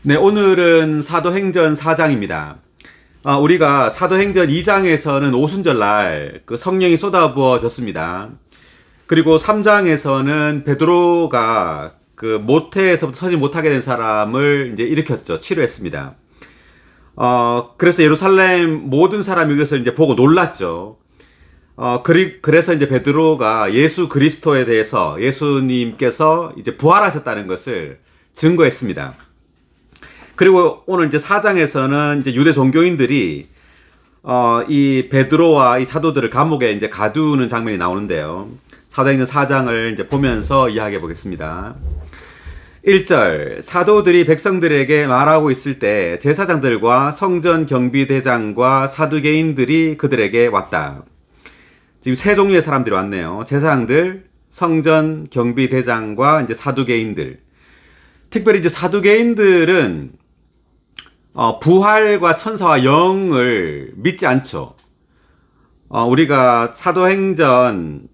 네, 오늘은 사도행전 4장입니다. 우리가 사도행전 2장에서는 오순절날 그 성령이 쏟아부어졌습니다. 그리고 3장에서는 베드로가 그 모태에서부터 서지 못하게 된 사람을 이제 일으켰죠. 치료했습니다. 그래서 예루살렘 모든 사람이 이것을 이제 보고 놀랐죠. 그래서 이제 베드로가 예수 그리스도에 대해서 예수님께서 이제 부활하셨다는 것을 증거했습니다. 그리고 오늘 이제 4장에서는 이제 유대 종교인들이 이 베드로와 이 사도들을 감옥에 이제 가두는 장면이 나오는데요. 사도행전 4장을 이제 보면서 이야기해 보겠습니다. 1절 사도들이 백성들에게 말하고 있을 때 제사장들과 성전 경비대장과 사두개인들이 그들에게 왔다. 지금 세 종류의 사람들이 왔네요. 제사장들, 성전 경비대장과 이제 사두개인들. 특별히 이제 사두개인들은 부활과 천사와 영을 믿지 않죠. 우리가 사도행전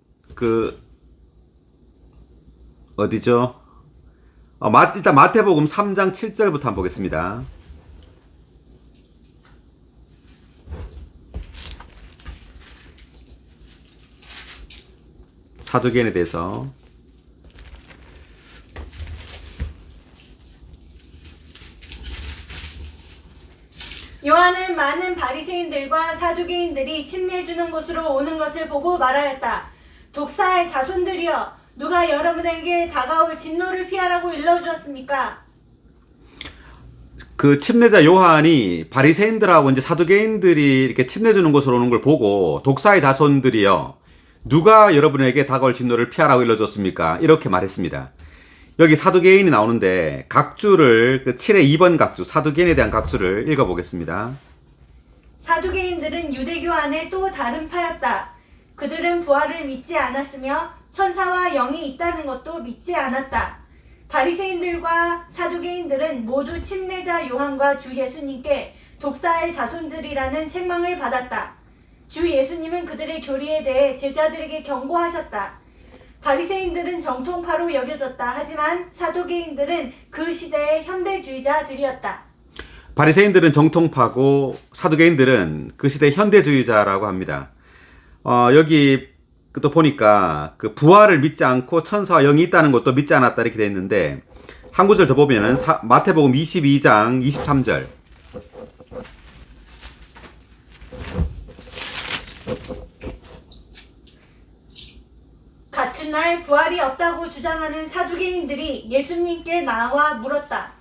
어디죠? 일단 마태복음 3장 7절부터 한번 보겠습니다. 사두개인에 대해서. 요한은 많은 바리새인들과 사두개인들이 침례주는 곳으로 오는 것을 보고 말하였다. 독사의 자손들이여, 누가 여러분에게 다가올 진노를 피하라고 일러주었습니까? 그 침례자 요한이 바리새인들하고 이제 사두개인들이 이렇게 침례주는 곳으로 오는 걸 보고 독사의 자손들이여, 누가 여러분에게 다가올 진노를 피하라고 일러줬습니까? 이렇게 말했습니다. 여기 사두개인이 나오는데 각주를 7의 2번 각주 사두개인에 대한 각주를 읽어보겠습니다. 사두개인들은 유대교 안에 또 다른 파였다. 그들은 부활을 믿지 않았으며 천사와 영이 있다는 것도 믿지 않았다. 바리새인들과 사두개인들은 모두 침례자 요한과 주 예수님께 독사의 자손들이라는 책망을 받았다. 주 예수님은 그들의 교리에 대해 제자들에게 경고하셨다. 바리새인들은 정통파로 여겨졌다. 하지만 사두개인들은 그 시대의 현대주의자들이었다. 바리새인들은 정통파고 사두개인들은 그 시대 현대주의자라고 합니다. 여기 또 보니까 그 부활을 믿지 않고 천사와 영이 있다는 것도 믿지 않았다 이렇게 되어 있는데 한 구절 더 보면은 마태복음 22장 23절. 같은 날 부활이 없다고 주장하는 사두개인들이 예수님께 나와 물었다.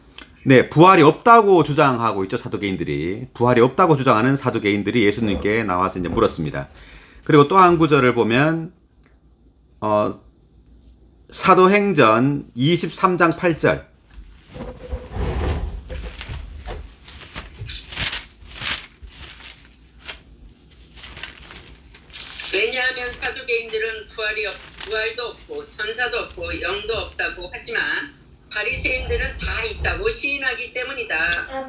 네, 부활이 없다고 주장하고 있죠. 사두개인들이. 부활이 없다고 주장하는 사두개인들이 예수님께 나와서 이제 물었습니다. 그리고 또 한 구절을 보면 사도행전 23장 8절. 왜냐하면 사두개인들은 부활도 없고 천사도 없고 영도 없다고 하지만 바리새인들은 다 있다고 시인하기 때문이다.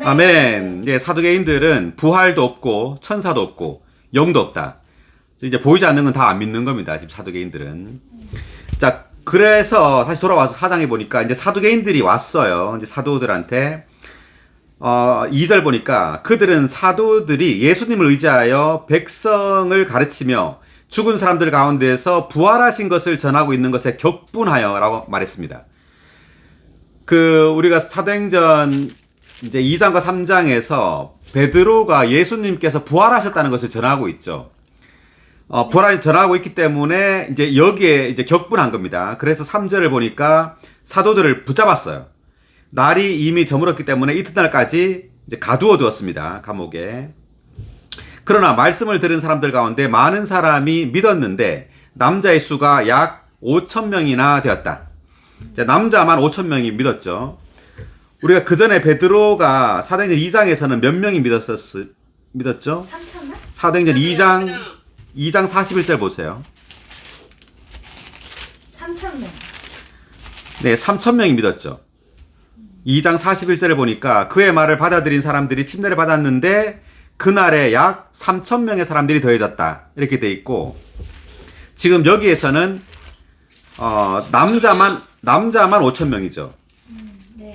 아멘. 예, 사두개인들은 부활도 없고 천사도 없고 영도 없다. 이제 보이지 않는 건 다 안 믿는 겁니다. 지금 사두개인들은. 자, 그래서 다시 돌아와서 사장에 보니까 이제 사두개인들이 왔어요. 이제 사도들한테 2절 보니까 그들은 사도들이 예수님을 의지하여 백성을 가르치며 죽은 사람들 가운데에서 부활하신 것을 전하고 있는 것에 격분하여라고 말했습니다. 우리가 사도행전 이제 2장과 3장에서 베드로가 예수님께서 부활하셨다는 것을 전하고 있죠. 부활을 전하고 있기 때문에 이제 여기에 이제 격분한 겁니다. 그래서 3절을 보니까 사도들을 붙잡았어요. 날이 이미 저물었기 때문에 이튿날까지 이제 가두어 두었습니다. 감옥에. 그러나 말씀을 들은 사람들 가운데 많은 사람이 믿었는데 남자의 수가 약 5,000명이나 되었다. 남자만 5,000명이 믿었죠. 우리가 그 전에 베드로가 사도행전 2장에서는 몇 명이 믿었죠? 3,000명? 사도행전 2장 41절 보세요. 3,000명. 네, 3,000명이 믿었죠. 2장 41절을 보니까 그의 말을 받아들인 사람들이 침례를 받았는데 그날에 약 3,000명의 사람들이 더해졌다. 이렇게 돼 있고 지금 여기에서는 남자만 5,000명이죠. 네.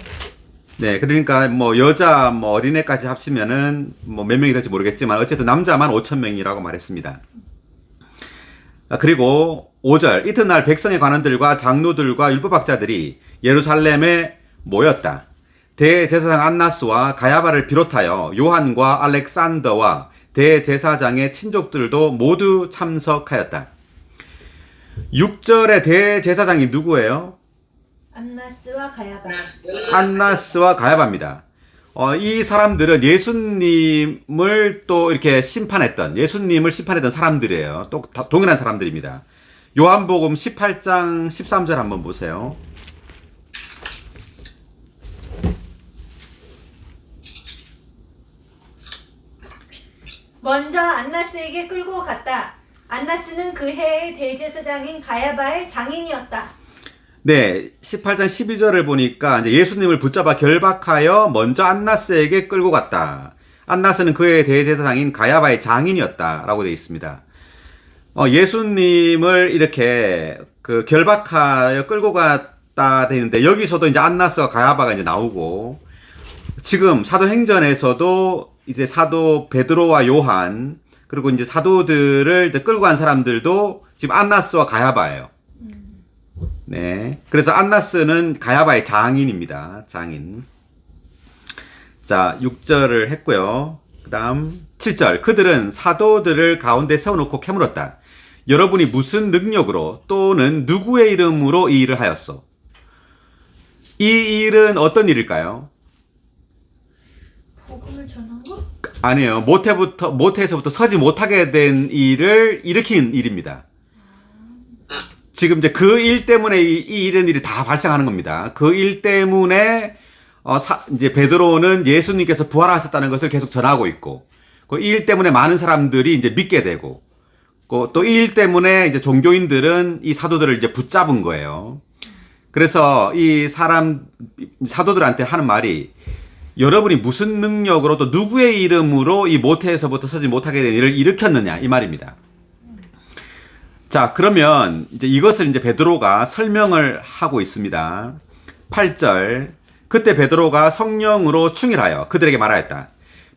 네, 그러니까 뭐 여자 뭐 어린애까지 합치면은 뭐 몇 명이 될지 모르겠지만 어쨌든 남자만 5천 명이라고 말했습니다. 그리고 5절 이튿날 백성의 관원들과 장로들과 율법학자들이 예루살렘에 모였다. 대제사장 안나스와 가야바를 비롯하여 요한과 알렉산더와 대제사장의 친족들도 모두 참석하였다. 6절의 대제사장이 누구예요? 안나스와 가야바. 안나스와 가야바입니다. 이 사람들은 예수님을 또 이렇게 예수님을 심판했던 사람들이에요. 또 동일한 사람들입니다. 요한복음 18장 13절 한번 보세요. 먼저 안나스에게 끌고 갔다. 안나스는 그 해의 대제사장인 가야바의 장인이었다. 네, 18장 12절을 보니까 이제 예수님을 붙잡아 결박하여 먼저 안나스에게 끌고 갔다. 안나스는 그의 대제사장인 가야바의 장인이었다라고 되어 있습니다. 예수님을 이렇게 결박하여 끌고 갔다 되는데 여기서도 이제 안나스와 가야바가 이제 나오고 지금 사도행전에서도 이제 사도 베드로와 요한 그리고 이제 사도들을 이제 끌고 간 사람들도 지금 안나스와 가야바예요. 네. 그래서 안나스는 가야바의 장인입니다. 장인. 자, 6절을 했고요. 그 다음 7절. 그들은 사도들을 가운데 세워놓고 캐물었다. 여러분이 무슨 능력으로 또는 누구의 이름으로 이 일을 하였소? 이 일은 어떤 일일까요? 복음을 전한 거? 아니에요. 모태에서부터 서지 못하게 된 일을 일으킨 일입니다. 지금 이제 그 일 때문에 이런 일이 다 발생하는 겁니다. 그 일 때문에 이제 베드로는 예수님께서 부활하셨다는 것을 계속 전하고 있고, 그 일 때문에 많은 사람들이 이제 믿게 되고, 또 이 일 때문에 이제 종교인들은 이 사도들을 이제 붙잡은 거예요. 그래서 이 사도들한테 하는 말이 여러분이 무슨 능력으로 또 누구의 이름으로 이 모태에서부터 서지 못하게 된 일을 일으켰느냐 이 말입니다. 자, 그러면 이제 이것을 이제 베드로가 설명을 하고 있습니다. 8절. 그때 베드로가 성령으로 충일하여 그들에게 말하였다.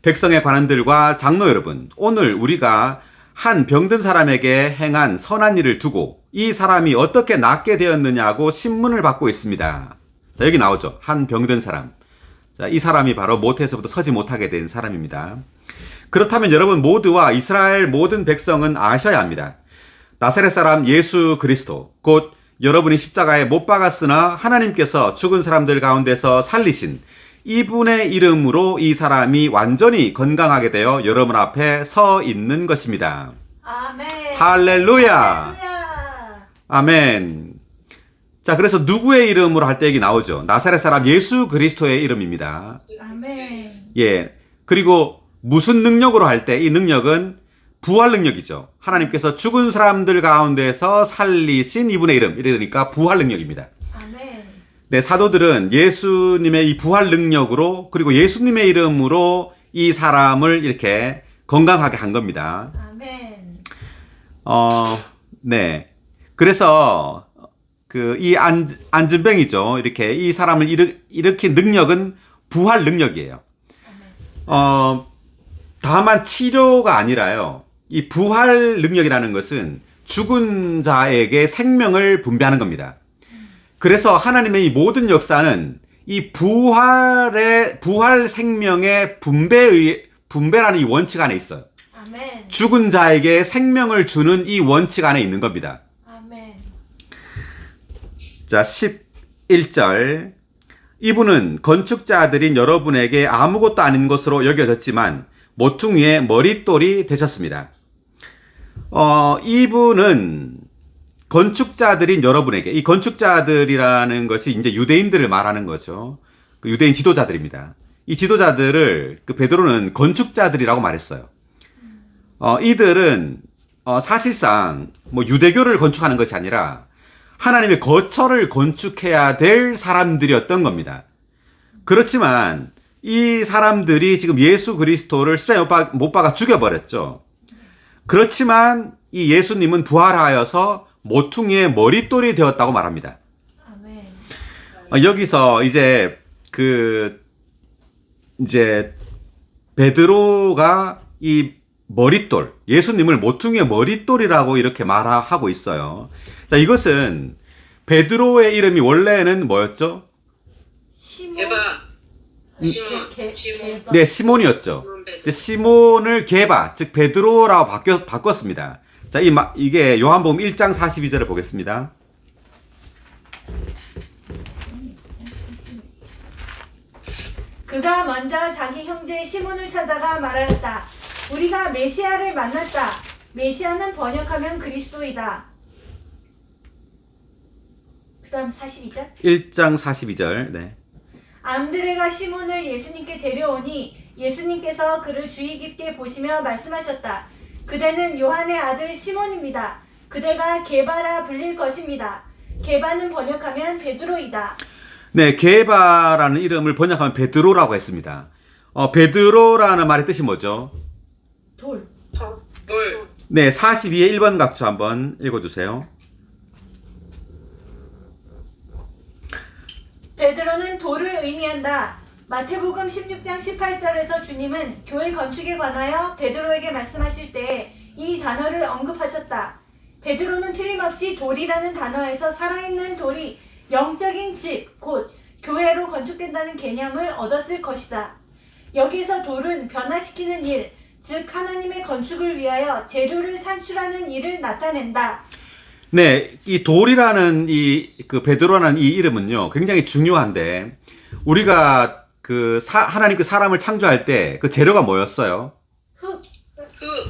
백성의 관원들과 장로 여러분, 오늘 우리가 한 병든 사람에게 행한 선한 일을 두고 이 사람이 어떻게 낫게 되었느냐고 신문을 받고 있습니다. 자, 여기 나오죠. 한 병든 사람. 자, 이 사람이 바로 모태에서부터 서지 못하게 된 사람입니다. 그렇다면 여러분 모두와 이스라엘 모든 백성은 아셔야 합니다. 나사렛 사람 예수 그리스도, 곧 여러분이 십자가에 못 박았으나 하나님께서 죽은 사람들 가운데서 살리신 이분의 이름으로 이 사람이 완전히 건강하게 되어 여러분 앞에 서 있는 것입니다. 아멘. 할렐루야. 할렐루야. 아멘. 자, 그래서 누구의 이름으로 할 때 여기 나오죠. 나사렛 사람 예수 그리스도의 이름입니다. 아멘. 예. 그리고 무슨 능력으로 할 때 이 능력은 부활 능력이죠. 하나님께서 죽은 사람들 가운데서 살리신 이분의 이름. 이러니까 부활 능력입니다. 아멘. 네, 사도들은 예수님의 이 부활 능력으로 그리고 예수님의 이름으로 이 사람을 이렇게 건강하게 한 겁니다. 아멘. 네. 그래서 이 안진병이죠. 이렇게 이 사람을 일으킨 능력은 부활 능력이에요. 다만 치료가 아니라요. 이 부활 능력이라는 것은 죽은 자에게 생명을 분배하는 겁니다. 그래서 하나님의 이 모든 역사는 이 부활 생명의 분배라는 이 원칙 안에 있어요. 아멘. 죽은 자에게 생명을 주는 이 원칙 안에 있는 겁니다. 아멘. 자, 11절. 이분은 건축자들인 여러분에게 아무것도 아닌 것으로 여겨졌지만 모퉁이의 머릿돌이 되셨습니다. 이분은 건축자들인 여러분에게, 이 건축자들이라는 것이 이제 유대인들을 말하는 거죠. 그 유대인 지도자들입니다. 이 지도자들을 베드로는 건축자들이라고 말했어요. 이들은 사실상 뭐 유대교를 건축하는 것이 아니라 하나님의 거처를 건축해야 될 사람들이었던 겁니다. 그렇지만 이 사람들이 지금 예수 그리스도를 십자가에 못 박아 죽여버렸죠. 그렇지만 이 예수님은 부활하여서 모퉁이의 머릿돌이 되었다고 말합니다. 아멘. 여기서 이제 이제 베드로가 이 머릿돌, 예수님을 모퉁이의 머릿돌이라고 이렇게 말하고 있어요. 자, 이것은 베드로의 이름이 원래는 뭐였죠? 시몬. 개바 시몬 개바. 네, 시몬이었죠. 이제 시몬을 게바, 즉 베드로라고 바꿨습니다. 자, 이게 요한복음 1장 42절을 보겠습니다. 그가 먼저 자기 형제 시몬을 찾아가 말하였다. 우리가 메시아를 만났다. 메시아는 번역하면 그리스도이다. 그 다음 42절. 1장 42절. 네. 안드레가 시몬을 예수님께 데려오니 예수님께서 그를 주의 깊게 보시며 말씀하셨다. 그대는 요한의 아들 시몬입니다. 그대가 게바라 불릴 것입니다. 게바는 번역하면 베드로이다. 네, 게바라는 이름을 번역하면 베드로라고 했습니다. 베드로라는 말의 뜻이 뭐죠? 돌. 돌 네, 42의 1번 각주 한번 읽어주세요. 베드로는 돌을 의미한다. 마태복음 16장 18절에서 주님은 교회 건축에 관하여 베드로에게 말씀하실 때 이 단어를 언급하셨다. 베드로는 틀림없이 돌이라는 단어에서 살아있는 돌이 영적인 집, 곧 교회로 건축된다는 개념을 얻었을 것이다. 여기서 돌은 변화시키는 일, 즉 하나님의 건축을 위하여 재료를 산출하는 일을 나타낸다. 네, 이 돌이라는 그 베드로라는 이 이름은요, 굉장히 중요한데, 우리가 하나님 그 사람을 창조할 때 그 재료가 뭐였어요? 흙.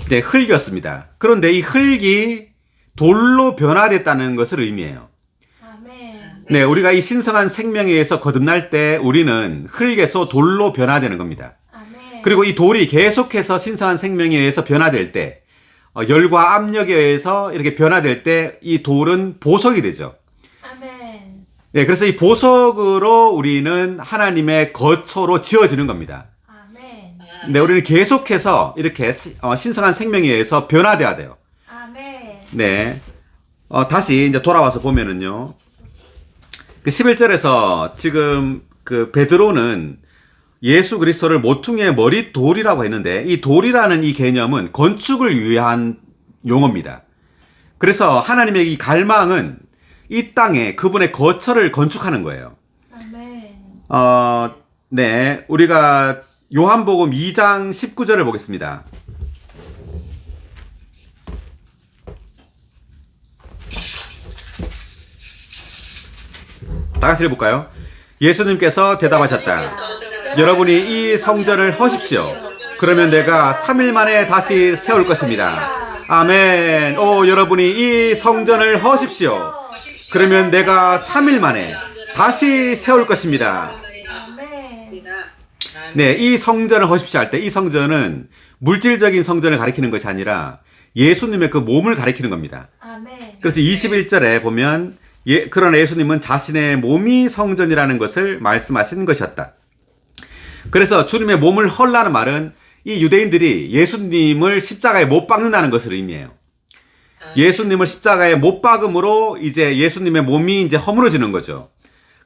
네, 흙이었습니다. 그런데 이 흙이 돌로 변화됐다는 것을 의미해요. 아멘. 네, 우리가 이 신성한 생명에 의해서 거듭날 때 우리는 흙에서 돌로 변화되는 겁니다. 아멘. 그리고 이 돌이 계속해서 신성한 생명에 의해서 변화될 때, 열과 압력에 의해서 이렇게 변화될 때 이 돌은 보석이 되죠. 아멘. 네, 그래서 이 보석으로 우리는 하나님의 거처로 지어지는 겁니다. 아멘. 네, 우리는 계속해서 이렇게 신성한 생명에 의해서 변화돼야 돼요. 아멘. 네. 다시 이제 돌아와서 보면은요. 그 11절에서 지금 그 베드로는 예수 그리스도를 모퉁이의 머릿돌이라고 했는데 이 돌이라는 이 개념은 건축을 위한 용어입니다. 그래서 하나님의 이 갈망은 이 땅에 그분의 거처를 건축하는 거예요. 아멘. 네. 우리가 요한복음 2장 19절을 보겠습니다. 다 같이 읽어볼까요? 예수님께서 대답하셨다. 여러분이 이 성전을 허십시오. 그러면 내가 3일 만에 다시 세울 것입니다. 아멘. 여러분이 이 성전을 허십시오. 그러면 내가 3일 만에 다시 세울 것입니다. 아멘. 네, 이 성전을 허십시오 할 때 이 성전은 물질적인 성전을 가리키는 것이 아니라 예수님의 그 몸을 가리키는 겁니다. 아멘. 그래서 21절에 보면 그러나 예수님은 자신의 몸이 성전이라는 것을 말씀하신 것이었다. 그래서 주님의 몸을 헐라는 말은 이 유대인들이 예수님을 십자가에 못 박는다는 것을 의미해요. 예수님을 십자가에 못 박음으로 이제 예수님의 몸이 이제 허물어지는 거죠.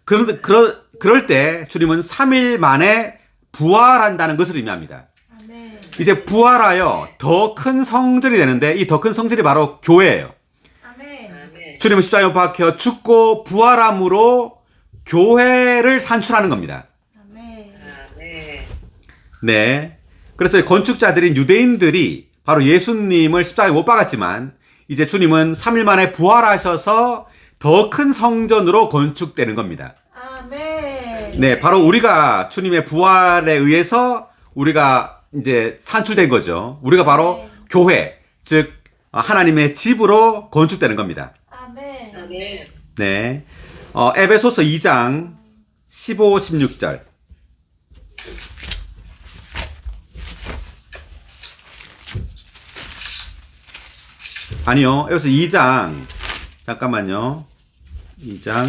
그럴 때 주님은 3일 만에 부활한다는 것을 의미합니다. 아멘. 이제 부활하여 더 큰 성전이 되는데 이 더 큰 성전이 바로 교회예요. 아멘. 주님은 십자가에 못 박혀 죽고 부활함으로 교회를 산출하는 겁니다. 아멘. 네. 그래서 건축자들인 유대인들이 바로 예수님을 십자가에 못 박았지만 이제 주님은 3일 만에 부활하셔서 더 큰 성전으로 건축되는 겁니다. 아멘. 네, 바로 우리가 주님의 부활에 의해서 우리가 이제 산출된 거죠. 우리가 바로 교회, 즉 하나님의 집으로 건축되는 겁니다. 아멘. 네. 에베소서 2장 15, 16절. 아니요. 에베소서 2장. 잠깐만요. 2장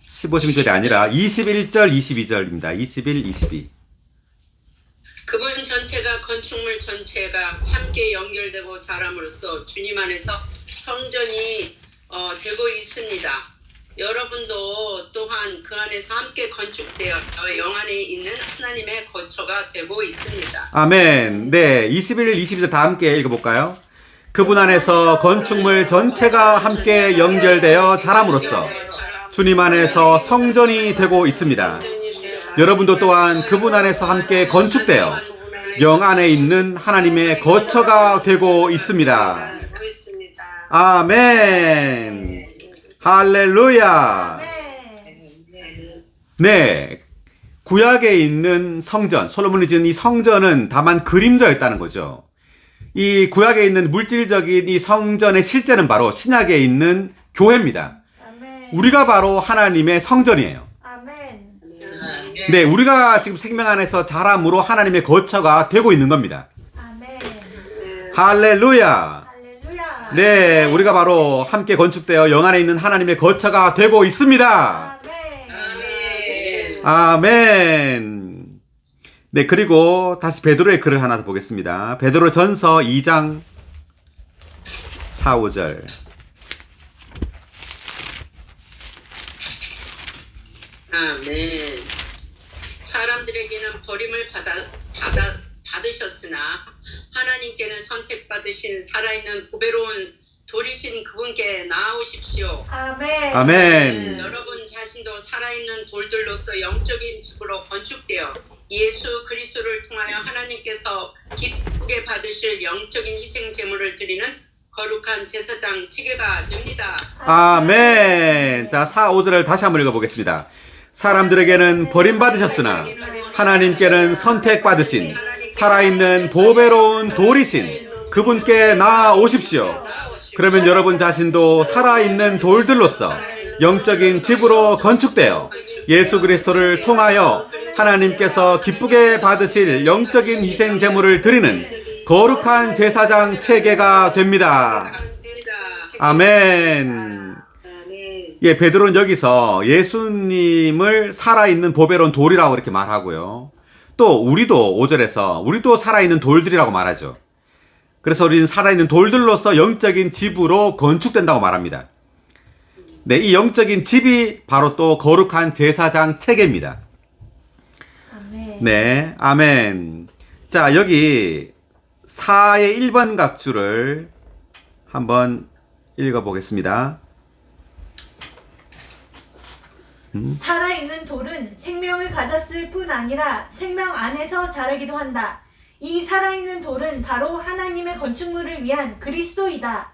15, 16절이 아니라 21절, 22절입니다. 21, 22. 그분 전체가 건축물 전체가 함께 연결되고 자람으로써 주님 안에서 성전이 되고 있습니다. 여러분도 또한 그 안에서 함께 건축되어 영 안에 있는 하나님의 거처가 되고 있습니다. 아멘. 네, 21, 22절 다 함께 읽어볼까요? 그분 안에서 건축물 전체가 함께 연결되어 자람으로써 주님 안에서 성전이 되고 있습니다. 여러분도 또한 그분 안에서 함께 건축되어 영 안에 있는 하나님의 거처가 되고 있습니다. 아멘. 할렐루야. 네. 구약에 있는 성전, 솔로몬이 지은 이 성전은 다만 그림자였다는 거죠. 이 구약에 있는 물질적인 이 성전의 실제는 바로 신약에 있는 교회입니다. 우리가 바로 하나님의 성전이에요. 네, 우리가 지금 생명 안에서 자람으로 하나님의 거처가 되고 있는 겁니다. 할렐루야. 네, 우리가 바로 함께 건축되어 영 안에 있는 하나님의 거처가 되고 있습니다. 아멘. 네, 그리고 다시 베드로의 글을 하나 더 보겠습니다. 베드로 전서 2장 4, 5절. 아멘. 사람들에게는 버림을 받으셨으나 하나님께는 선택받으신 살아있는 보배로운 돌이신 그분께 나아오십시오. 아멘. 아멘. 여러분 자신도 살아있는 돌들로서 영적인 집으로 건축되어 예수 그리스도를 통하여 하나님께서 기쁘게 받으실 영적인 희생 제물을 드리는 거룩한 제사장 체계가 됩니다. 아멘. 자, 4, 5절을 다시 한번 읽어보겠습니다. 사람들에게는 버림받으셨으나 하나님께는 선택받으신 살아있는 보배로운 돌이신 그분께 나아오십시오. 그러면 여러분 자신도 살아있는 돌들로서 영적인 집으로 건축되어 예수 그리스도를 통하여 하나님께서 기쁘게 받으실 영적인 희생 제물을 드리는 거룩한 제사장 체계가 됩니다. 아멘. 예, 베드로는 여기서 예수님을 살아있는 보배로운 돌이라고 이렇게 말하고요. 또 우리도 5절에서 우리도 살아있는 돌들이라고 말하죠. 그래서 우리는 살아있는 돌들로서 영적인 집으로 건축된다고 말합니다. 네, 이 영적인 집이 바로 또 거룩한 제사장 체계입니다. 네, 아멘. 자, 여기 4의 1번 각주를 한번 읽어보겠습니다. 살아있는 돌은 생명을 가졌을 뿐 아니라 생명 안에서 자라기도 한다. 이 살아있는 돌은 바로 하나님의 건축물을 위한 그리스도이다.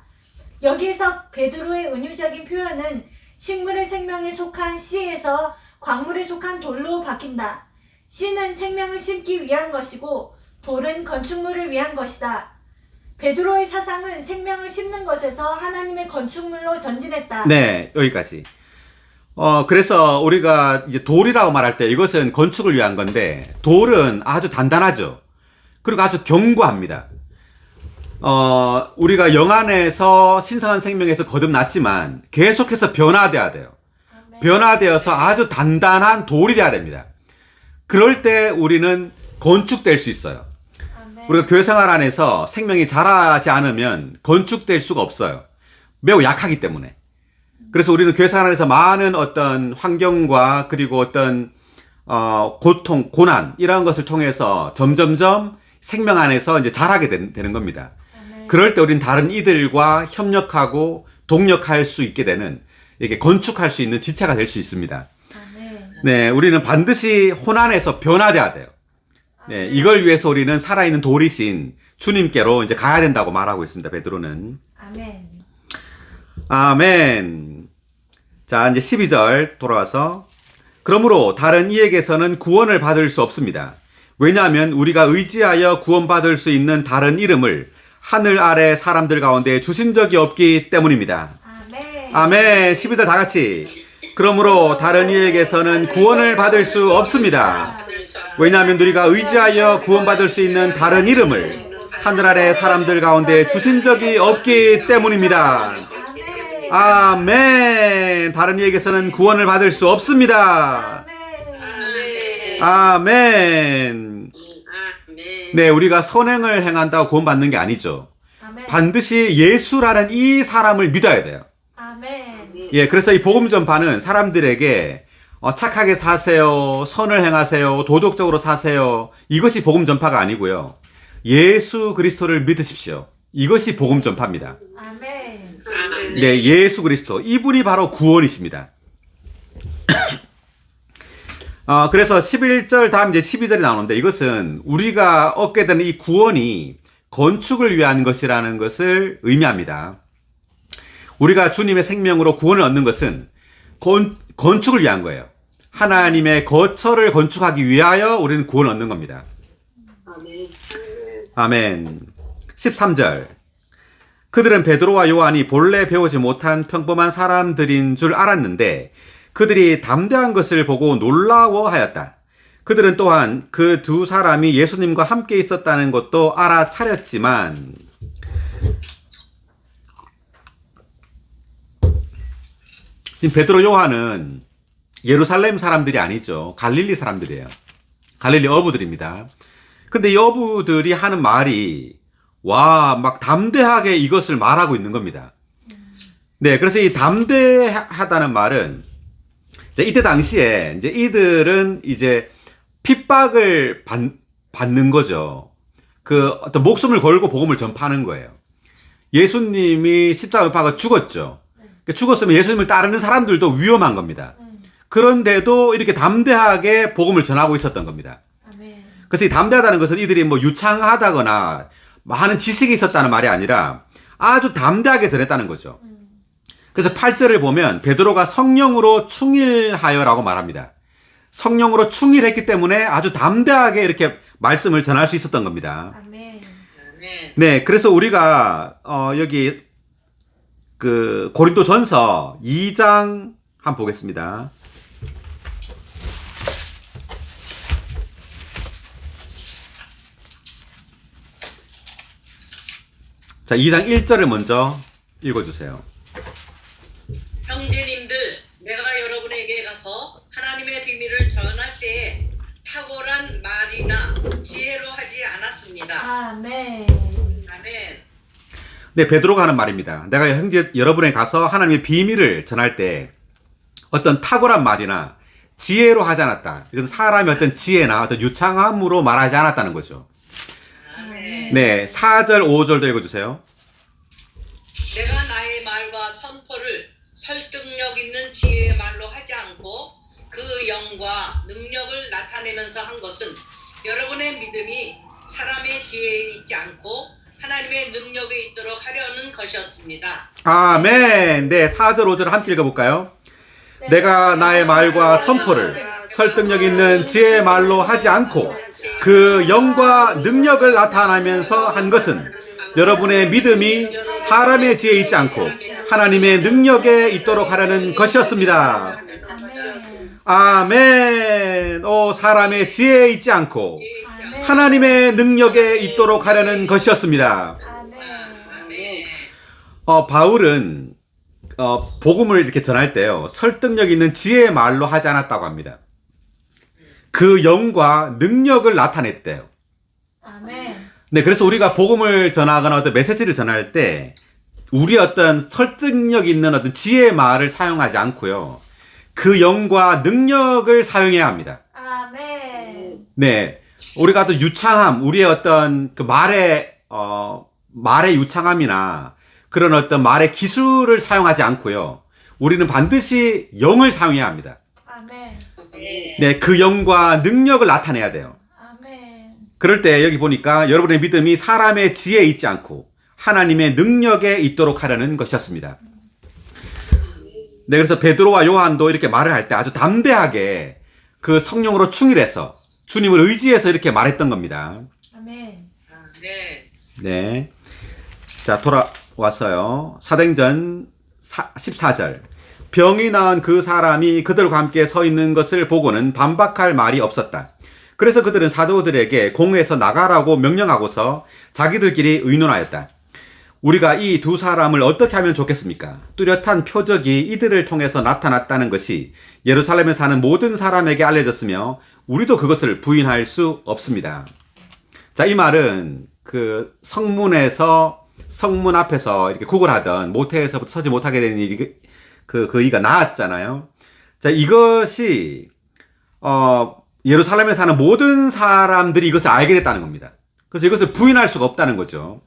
여기에서 베드로의 은유적인 표현은 식물의 생명에 속한 씨에서 광물에 속한 돌로 바뀐다. 씨는 생명을 심기 위한 것이고 돌은 건축물을 위한 것이다. 베드로의 사상은 생명을 심는 것에서 하나님의 건축물로 전진했다. 네, 여기까지. 그래서 우리가 이제 돌이라고 말할 때 이것은 건축을 위한 건데 돌은 아주 단단하죠. 그리고 아주 견고합니다. 우리가 영 안에서 신성한 생명에서 거듭났지만 계속해서 변화돼야 돼요. 변화되어서 아주 단단한 돌이 돼야 됩니다. 그럴 때 우리는 건축될 수 있어요. 우리가 교회 생활 안에서 생명이 자라지 않으면 건축될 수가 없어요. 매우 약하기 때문에. 그래서 우리는 교회 생활 안에서 많은 어떤 환경과 그리고 어떤 고통, 고난 이런 것을 통해서 점점점 생명 안에서 이제 자라게 되는 겁니다. 그럴 때 우리는 다른 이들과 협력하고 동력할 수 있게 되는 이게 건축할 수 있는 지체가 될 수 있습니다. 네, 우리는 반드시 혼안에서 변화돼야 돼요. 네, 이걸 위해서 우리는 살아있는 돌이신 주님께로 이제 가야 된다고 말하고 있습니다. 베드로는. 아멘. 아멘. 자, 이제 12절 돌아와서 그러므로 다른 이에게서는 구원을 받을 수 없습니다. 왜냐하면 우리가 의지하여 구원받을 수 있는 다른 이름을 하늘 아래 사람들 가운데 주신 적이 없기 때문입니다. 아멘. 아멘. 12절 다 같이. 그러므로 다른 이에게서는 구원을 받을 수 없습니다. 왜냐하면 우리가 의지하여 구원받을 수 있는 다른 이름을 하늘 아래 사람들 가운데 주신 적이 없기 때문입니다. 아멘. 다른 이에게서는 구원을 받을 수 없습니다. 아멘. 네, 우리가 선행을 행한다고 구원받는 게 아니죠. 반드시 예수라는 이 사람을 믿어야 돼요. 아멘. 예, 그래서 이 복음 전파는 사람들에게 착하게 사세요, 선을 행하세요, 도덕적으로 사세요. 이것이 복음 전파가 아니고요. 예수 그리스도를 믿으십시오. 이것이 복음 전파입니다. 아멘. 네, 예수 그리스도. 이분이 바로 구원이십니다. 그래서 11절 다음 이제 12절이 나오는데 이것은 우리가 얻게 되는 이 구원이 건축을 위한 것이라는 것을 의미합니다. 우리가 주님의 생명으로 구원을 얻는 것은 건축을 위한 거예요. 하나님의 거처를 건축하기 위하여 우리는 구원을 얻는 겁니다. 아멘. 13절. 그들은 베드로와 요한이 본래 배우지 못한 평범한 사람들인 줄 알았는데 그들이 담대한 것을 보고 놀라워하였다. 그들은 또한 그 두 사람이 예수님과 함께 있었다는 것도 알아차렸지만 지금 베드로 요한은 예루살렘 사람들이 아니죠. 갈릴리 사람들이에요. 갈릴리 어부들입니다. 근데 이 어부들이 하는 말이 막 담대하게 이것을 말하고 있는 겁니다. 네, 그래서 이 담대하다는 말은 이때 당시에 이제 이들은 이제 핍박을 받는 거죠. 그 어떤 목숨을 걸고 복음을 전파하는 거예요. 예수님이 십자가에 못 박아 죽었죠. 죽었으면 예수님을 따르는 사람들도 위험한 겁니다. 그런데도 이렇게 담대하게 복음을 전하고 있었던 겁니다. 아멘. 그래서 이 담대하다는 것은 이들이 뭐 유창하다거나 많은 지식이 있었다는 말이 아니라 아주 담대하게 전했다는 거죠. 그래서 8절을 보면 베드로가 성령으로 충일하여라고 말합니다. 성령으로 충일했기 때문에 아주 담대하게 이렇게 말씀을 전할 수 있었던 겁니다. 아멘. 네, 그래서 우리가 여기 그 고린도전서 2장 한번 보겠습니다. 자, 2장 1절을 먼저 읽어주세요. 형제님들, 내가 여러분에게 가서 하나님의 비밀을 전할 때에 탁월한 말이나 지혜로 하지 않았습니다. 아멘. 아멘. 네, 베드로가 하는 말입니다. 내가 형제 여러분에 가서 하나님의 비밀을 전할 때 어떤 탁월한 말이나 지혜로 하지 않았다. 이것은 사람의 어떤 지혜나 어떤 유창함으로 말하지 않았다는 거죠. 아멘. 네, 4절, 5절도 읽어주세요. 내가 나의 말과 선포를 설득력 있는 지혜의 말로 하지 않고 그 영과 능력을 나타내면서 한 것은 여러분의 믿음이 사람의 지혜에 있지 않고 하나님의 능력에 있도록 하려는 것이었습니다. 아멘. 네, 4절, 5절 함께 읽어볼까요? 내가 나의 말과 선포를 설득력 있는 지혜의 말로 하지 않고 그 영과 능력을 나타내면서 한 것은 여러분의 믿음이 사람의 지혜에 있지 않고 하나님의 능력에 있도록 하려는 것이었습니다. 아멘. 사람의 지혜에 있지 않고 하나님의 능력에 있도록 하려는 것이었습니다. 바울은 복음을 이렇게 전할 때요, 설득력 있는 지혜의 말로 하지 않았다고 합니다. 그 영과 능력을 나타냈대요. 아멘. 네, 그래서 우리가 복음을 전하거나 어떤 메시지를 전할 때 우리 어떤 설득력 있는 어떤 지혜의 말을 사용하지 않고요, 그 영과 능력을 사용해야 합니다. 아멘. 네, 우리가 어떤 유창함, 우리의 어떤 그 말의 유창함이나 그런 어떤 말의 기술을 사용하지 않고요, 우리는 반드시 영을 사용해야 합니다. 아멘. 네, 그 영과 능력을 나타내야 돼요. 아멘. 그럴 때 여기 보니까 여러분의 믿음이 사람의 지혜에 있지 않고 하나님의 능력에 있도록 하려는 것이었습니다. 네, 그래서 베드로와 요한도 이렇게 말을 할 때 아주 담대하게 그 성령으로 충일해서 주님을 의지해서 이렇게 말했던 겁니다. 아멘. 아멘. 네. 자, 돌아왔어요. 사도행전 14절. 병이 나은 그 사람이 그들과 함께 서 있는 것을 보고는 반박할 말이 없었다. 그래서 그들은 사도들에게 공회에서 나가라고 명령하고서 자기들끼리 의논하였다. 우리가 이 두 사람을 어떻게 하면 좋겠습니까? 뚜렷한 표적이 이들을 통해서 나타났다는 것이 예루살렘에 사는 모든 사람에게 알려졌으며 우리도 그것을 부인할 수 없습니다. 자, 이 말은 그 성문 앞에서 이렇게 구걸하던 모태에서부터 서지 못하게 되는 일이 이가 나았잖아요. 자, 이것이 예루살렘에 사는 모든 사람들이 이것을 알게 됐다는 겁니다. 그래서 이것을 부인할 수가 없다는 거죠.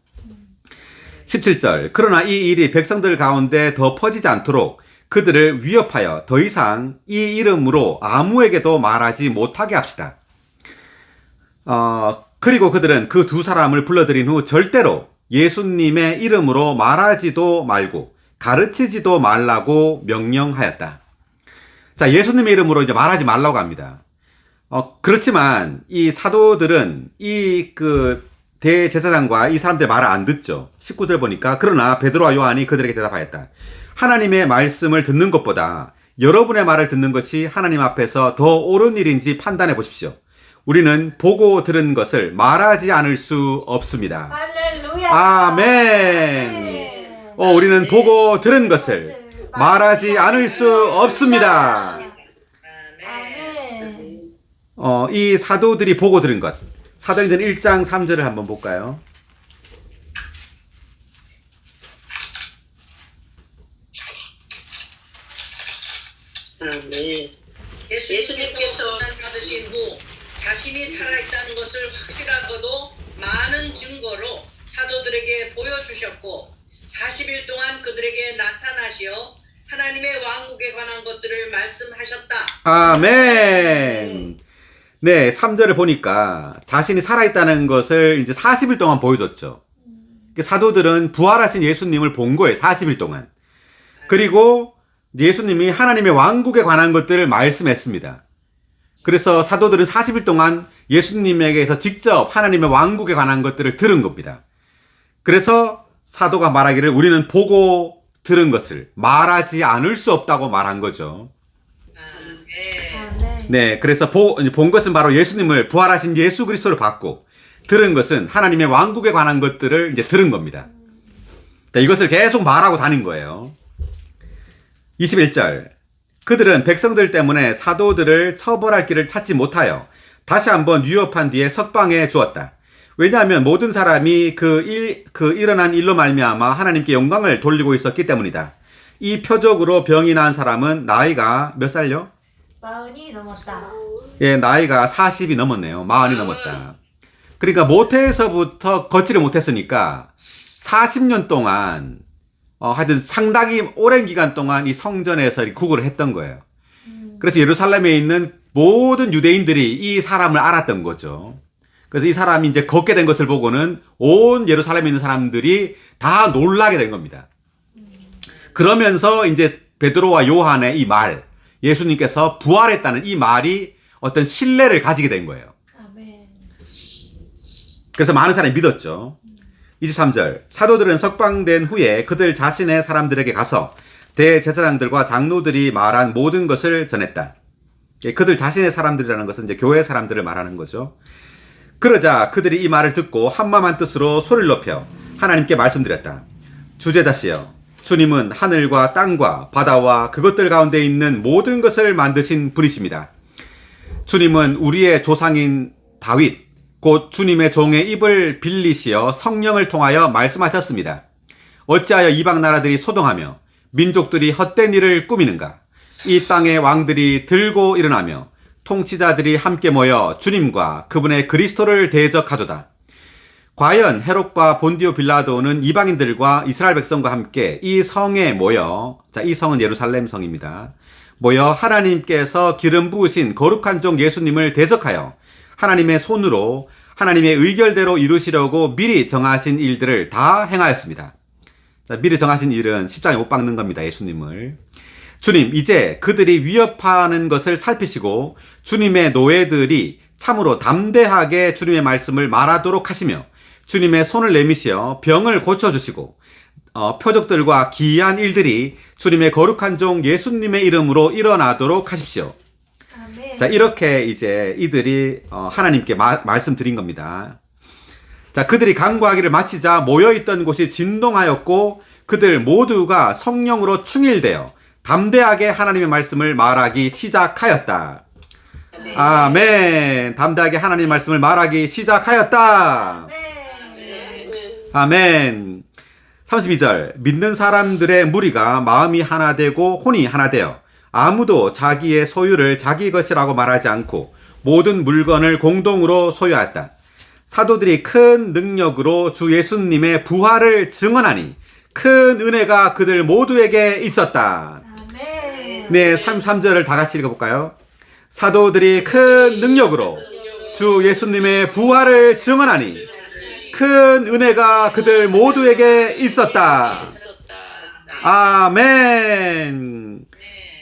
17절. 그러나 이 일이 백성들 가운데 더 퍼지지 않도록 그들을 위협하여 더 이상 이 이름으로 아무에게도 말하지 못하게 합시다. 그리고 그들은 그 두 사람을 불러들인 후 절대로 예수님의 이름으로 말하지도 말고 가르치지도 말라고 명령하였다. 자, 예수님의 이름으로 이제 말하지 말라고 합니다. 그렇지만 이 사도들은 대제사장과 이 사람들의 말을 안 듣죠. 19절 보니까 그러나 베드로와 요한이 그들에게 대답하였다. 하나님의 말씀을 듣는 것보다 여러분의 말을 듣는 것이 하나님 앞에서 더 옳은 일인지 판단해 보십시오. 우리는 보고 들은 것을 말하지 않을 수 없습니다. 할렐루야. 아멘. 우리는 보고 들은 것을 말하지 않을 수 없습니다. 아멘. 이 사도들이 보고 들은 것. 사도행전 1장 3절을 한번 볼까요? 예수님께서 받으신 후 자신이 살아있다는 것을 확실하고도 많은 증거로 사도들에게 보여주셨고 40일 동안 그들에게 나타나시어 하나님의 왕국에 관한 것들을 말씀하셨다. 아멘. 네, 3절을 보니까 자신이 살아있다는 것을 이제 40일 동안 보여줬죠. 사도들은 부활하신 예수님을 본 거예요, 40일 동안. 그리고 예수님이 하나님의 왕국에 관한 것들을 말씀했습니다. 그래서 사도들은 40일 동안 예수님에게서 직접 하나님의 왕국에 관한 것들을 들은 겁니다. 그래서 사도가 말하기를 우리는 보고 들은 것을 말하지 않을 수 없다고 말한 거죠. 네, 그래서 본 것은 바로 예수님을 부활하신 예수 그리스도를 봤고 들은 것은 하나님의 왕국에 관한 것들을 이제 들은 겁니다. 이것을 계속 말하고 다닌 거예요. 21절. 그들은 백성들 때문에 사도들을 처벌할 길을 찾지 못하여 다시 한번 위협한 뒤에 석방해 주었다. 왜냐하면 모든 사람이 일어난 일로 말미암아 하나님께 영광을 돌리고 있었기 때문이다. 이 표적으로 병이 난 사람은 나이가 몇 살요? 40이 넘었다. 예, 나이가 40이 넘었네요. 40이 넘었다. 그러니까 모태에서부터 걷지를 못했으니까 40년 동안 하여튼 상당히 오랜 기간 동안 이 성전에서 구걸을 했던 거예요. 그래서 예루살렘에 있는 모든 유대인들이 이 사람을 알았던 거죠. 그래서 이 사람이 이제 걷게 된 것을 보고는 온 예루살렘에 있는 사람들이 다 놀라게 된 겁니다. 그러면서 이제 베드로와 요한의 이 말, 예수님께서 부활했다는 이 말이 어떤 신뢰를 가지게 된 거예요. 아멘. 그래서 많은 사람이 믿었죠. 23절. 사도들은 석방된 후에 그들 자신의 사람들에게 가서 대제사장들과 장로들이 말한 모든 것을 전했다. 그들 자신의 사람들이라는 것은 이제 교회 사람들을 말하는 거죠. 그러자 그들이 이 말을 듣고 한마음한 뜻으로 소리를 높여 하나님께 말씀드렸다. 주제자시여, 주님은 하늘과 땅과 바다와 그것들 가운데 있는 모든 것을 만드신 분이십니다. 주님은 우리의 조상인 다윗, 곧 주님의 종의 입을 빌리시어 성령을 통하여 말씀하셨습니다. 어찌하여 이방 나라들이 소동하며 민족들이 헛된 일을 꾸미는가? 이 땅의 왕들이 들고 일어나며 통치자들이 함께 모여 주님과 그분의 그리스도를 대적하도다. 과연 헤롯과 본디오 빌라도는 이방인들과 이스라엘 백성과 함께 이 성에 모여, 자, 이 성은 예루살렘 성입니다. 모여 하나님께서 기름 부으신 거룩한 종 예수님을 대적하여 하나님의 손으로 하나님의 의결대로 이루시려고 미리 정하신 일들을 다 행하였습니다. 자, 미리 정하신 일은 십자가에 못 박는 겁니다. 예수님을. 주님, 이제 그들이 위협하는 것을 살피시고 주님의 노예들이 참으로 담대하게 주님의 말씀을 말하도록 하시며 주님의 손을 내미시어 병을 고쳐주시고 표적들과 기이한 일들이 주님의 거룩한 종 예수님의 이름으로 일어나도록 하십시오. 아멘. 자, 이렇게 이제 이들이 하나님께 말씀드린 겁니다. 자, 그들이 간구하기를 마치자 모여있던 곳이 진동하였고 그들 모두가 성령으로 충일되어 담대하게 하나님의 말씀을 말하기 시작하였다. 아멘. 담대하게 하나님의 말씀을 말하기 시작하였다. 아멘. 아멘. 32절 믿는 사람들의 무리가 마음이 하나 되고 혼이 하나 되어 아무도 자기의 소유를 자기 것이라고 말하지 않고 모든 물건을 공동으로 소유하였다. 사도들이 큰 능력으로 주 예수님의 부활을 증언하니 큰 은혜가 그들 모두에게 있었다. 아멘. 네, 33절을 다 같이 읽어볼까요? 사도들이 큰 능력으로 주 예수님의 부활을 증언하니 큰 은혜가 그들 모두에게 있었다. 아멘.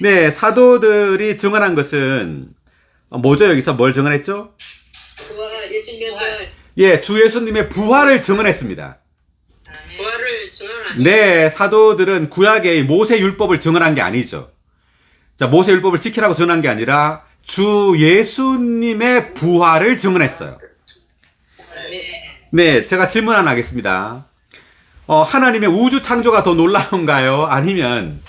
네, 사도들이 증언한 것은 뭐죠? 여기서 뭘 증언했죠? 부활, 예수님의 부활. 예, 주 예수님의 부활을 증언했습니다. 부활을 증언하니 네, 사도들은 구약의 모세 율법을 증언한 게 아니죠. 자, 모세 율법을 지키라고 증언한 게 아니라 주 예수님의 부활을 증언했어요. 네, 제가 질문 하나 하겠습니다. 하나님의 우주 창조가 더 놀라운가요? 아니면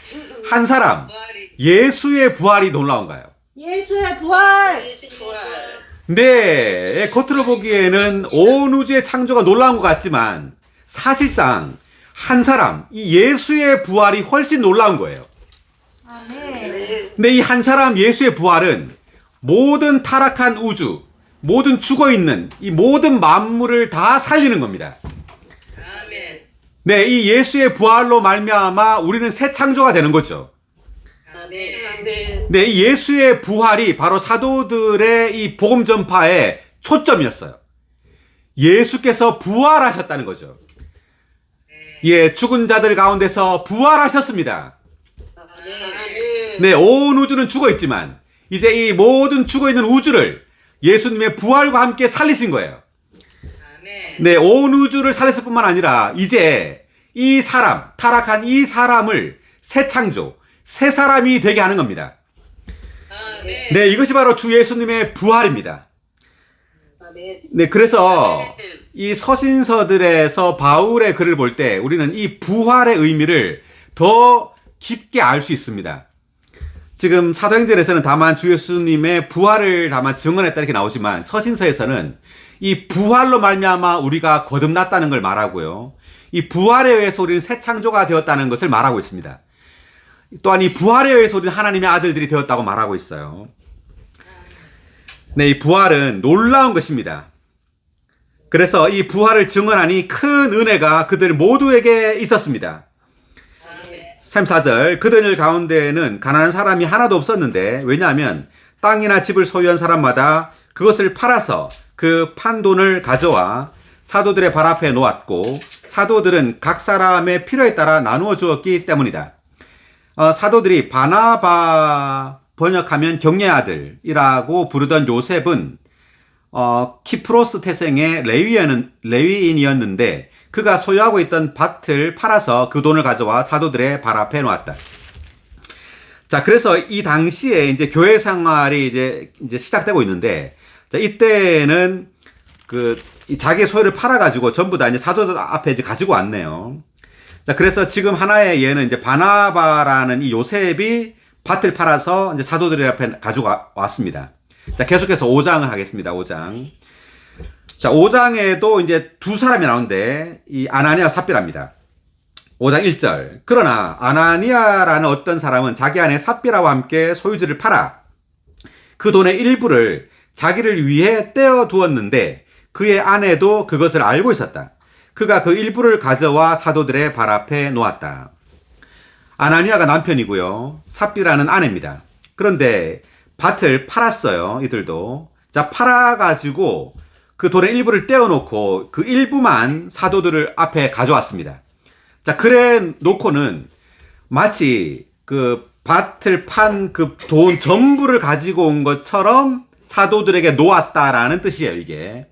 한 사람, 부활이. 예수의 부활이 놀라운가요? 예수의 부활. 네, 겉으로 보기에는 온 우주의 창조가 놀라운 것 같지만 사실상 한 사람, 이 예수의 부활이 훨씬 놀라운 거예요. 아멘. 근데 이 한 사람 예수의 부활은 모든 타락한 우주, 모든 죽어있는 이 모든 만물을 다 살리는 겁니다. 아멘. 네, 이 예수의 부활로 말미암아 우리는 새 창조가 되는 거죠. 아멘. 네, 이 예수의 부활이 바로 사도들의 이 복음 전파의 초점이었어요. 예수께서 부활하셨다는 거죠. 예, 죽은 자들 가운데서 부활하셨습니다. 네, 온 우주는 죽어 있지만 이제 이 모든 죽어 있는 우주를 예수님의 부활과 함께 살리신 거예요. 아멘. 네, 온 우주를 살렸을 뿐만 아니라 이제 이 사람, 타락한 이 사람을 새 창조, 새 사람이 되게 하는 겁니다. 아멘. 네, 이것이 바로 주 예수님의 부활입니다. 네, 그래서 이 서신서들에서 바울의 글을 볼 때 우리는 이 부활의 의미를 더 깊게 알 수 있습니다. 지금 사도행전에서는 다만 주 예수님의 부활을 다만 증언했다 이렇게 나오지만 서신서에서는 이 부활로 말미암아 우리가 거듭났다는 걸 말하고요. 이 부활에 의해서 우리는 새 창조가 되었다는 것을 말하고 있습니다. 또한 이 부활에 의해서 우리는 하나님의 아들들이 되었다고 말하고 있어요. 네, 이 부활은 놀라운 것입니다. 그래서 이 부활을 증언하니 큰 은혜가 그들 모두에게 있었습니다. 34절 그들 가운데에는 가난한 사람이 하나도 없었는데 왜냐하면 땅이나 집을 소유한 사람마다 그것을 팔아서 그 판 돈을 가져와 사도들의 발 앞에 놓았고 사도들은 각 사람의 필요에 따라 나누어 주었기 때문이다. 사도들이 바나바 번역하면 경례의 아들이라고 부르던 요셉은 키프로스 태생의 레위인이었는데 그가 소유하고 있던 밭을 팔아서 그 돈을 가져와 사도들의 발 앞에 놓았다. 자, 그래서 이 당시에 이제 교회 생활이 이제 시작되고 있는데, 자, 이때는 이 자기의 소유를 팔아가지고 전부 다 이제 사도들 앞에 이제 가지고 왔네요. 자, 그래서 지금 하나의 예는 이제 바나바라는 이 요셉이 밭을 팔아서 이제 사도들 앞에 가지고 왔습니다. 자, 계속해서 5장을 하겠습니다. 5장. 자, 5장에도 이제 두 사람이 나오는데 이 아나니아와 삽비라입니다. 5장 1절. 그러나 아나니아라는 어떤 사람은 자기 아내 삽비라와 함께 소유지를 팔아 그 돈의 일부를 자기를 위해 떼어 두었는데 그의 아내도 그것을 알고 있었다. 그가 그 일부를 가져와 사도들의 발 앞에 놓았다. 아나니아가 남편이고요. 삽비라는 아내입니다. 그런데 밭을 팔았어요. 이들도. 자, 팔아가지고 그 돈의 일부를 떼어놓고 그 일부만 사도들 앞에 가져왔습니다. 자, 그래 놓고는 마치 그 밭을 판 그 돈 전부를 가지고 온 것처럼 사도들에게 놓았다라는 뜻이에요, 이게.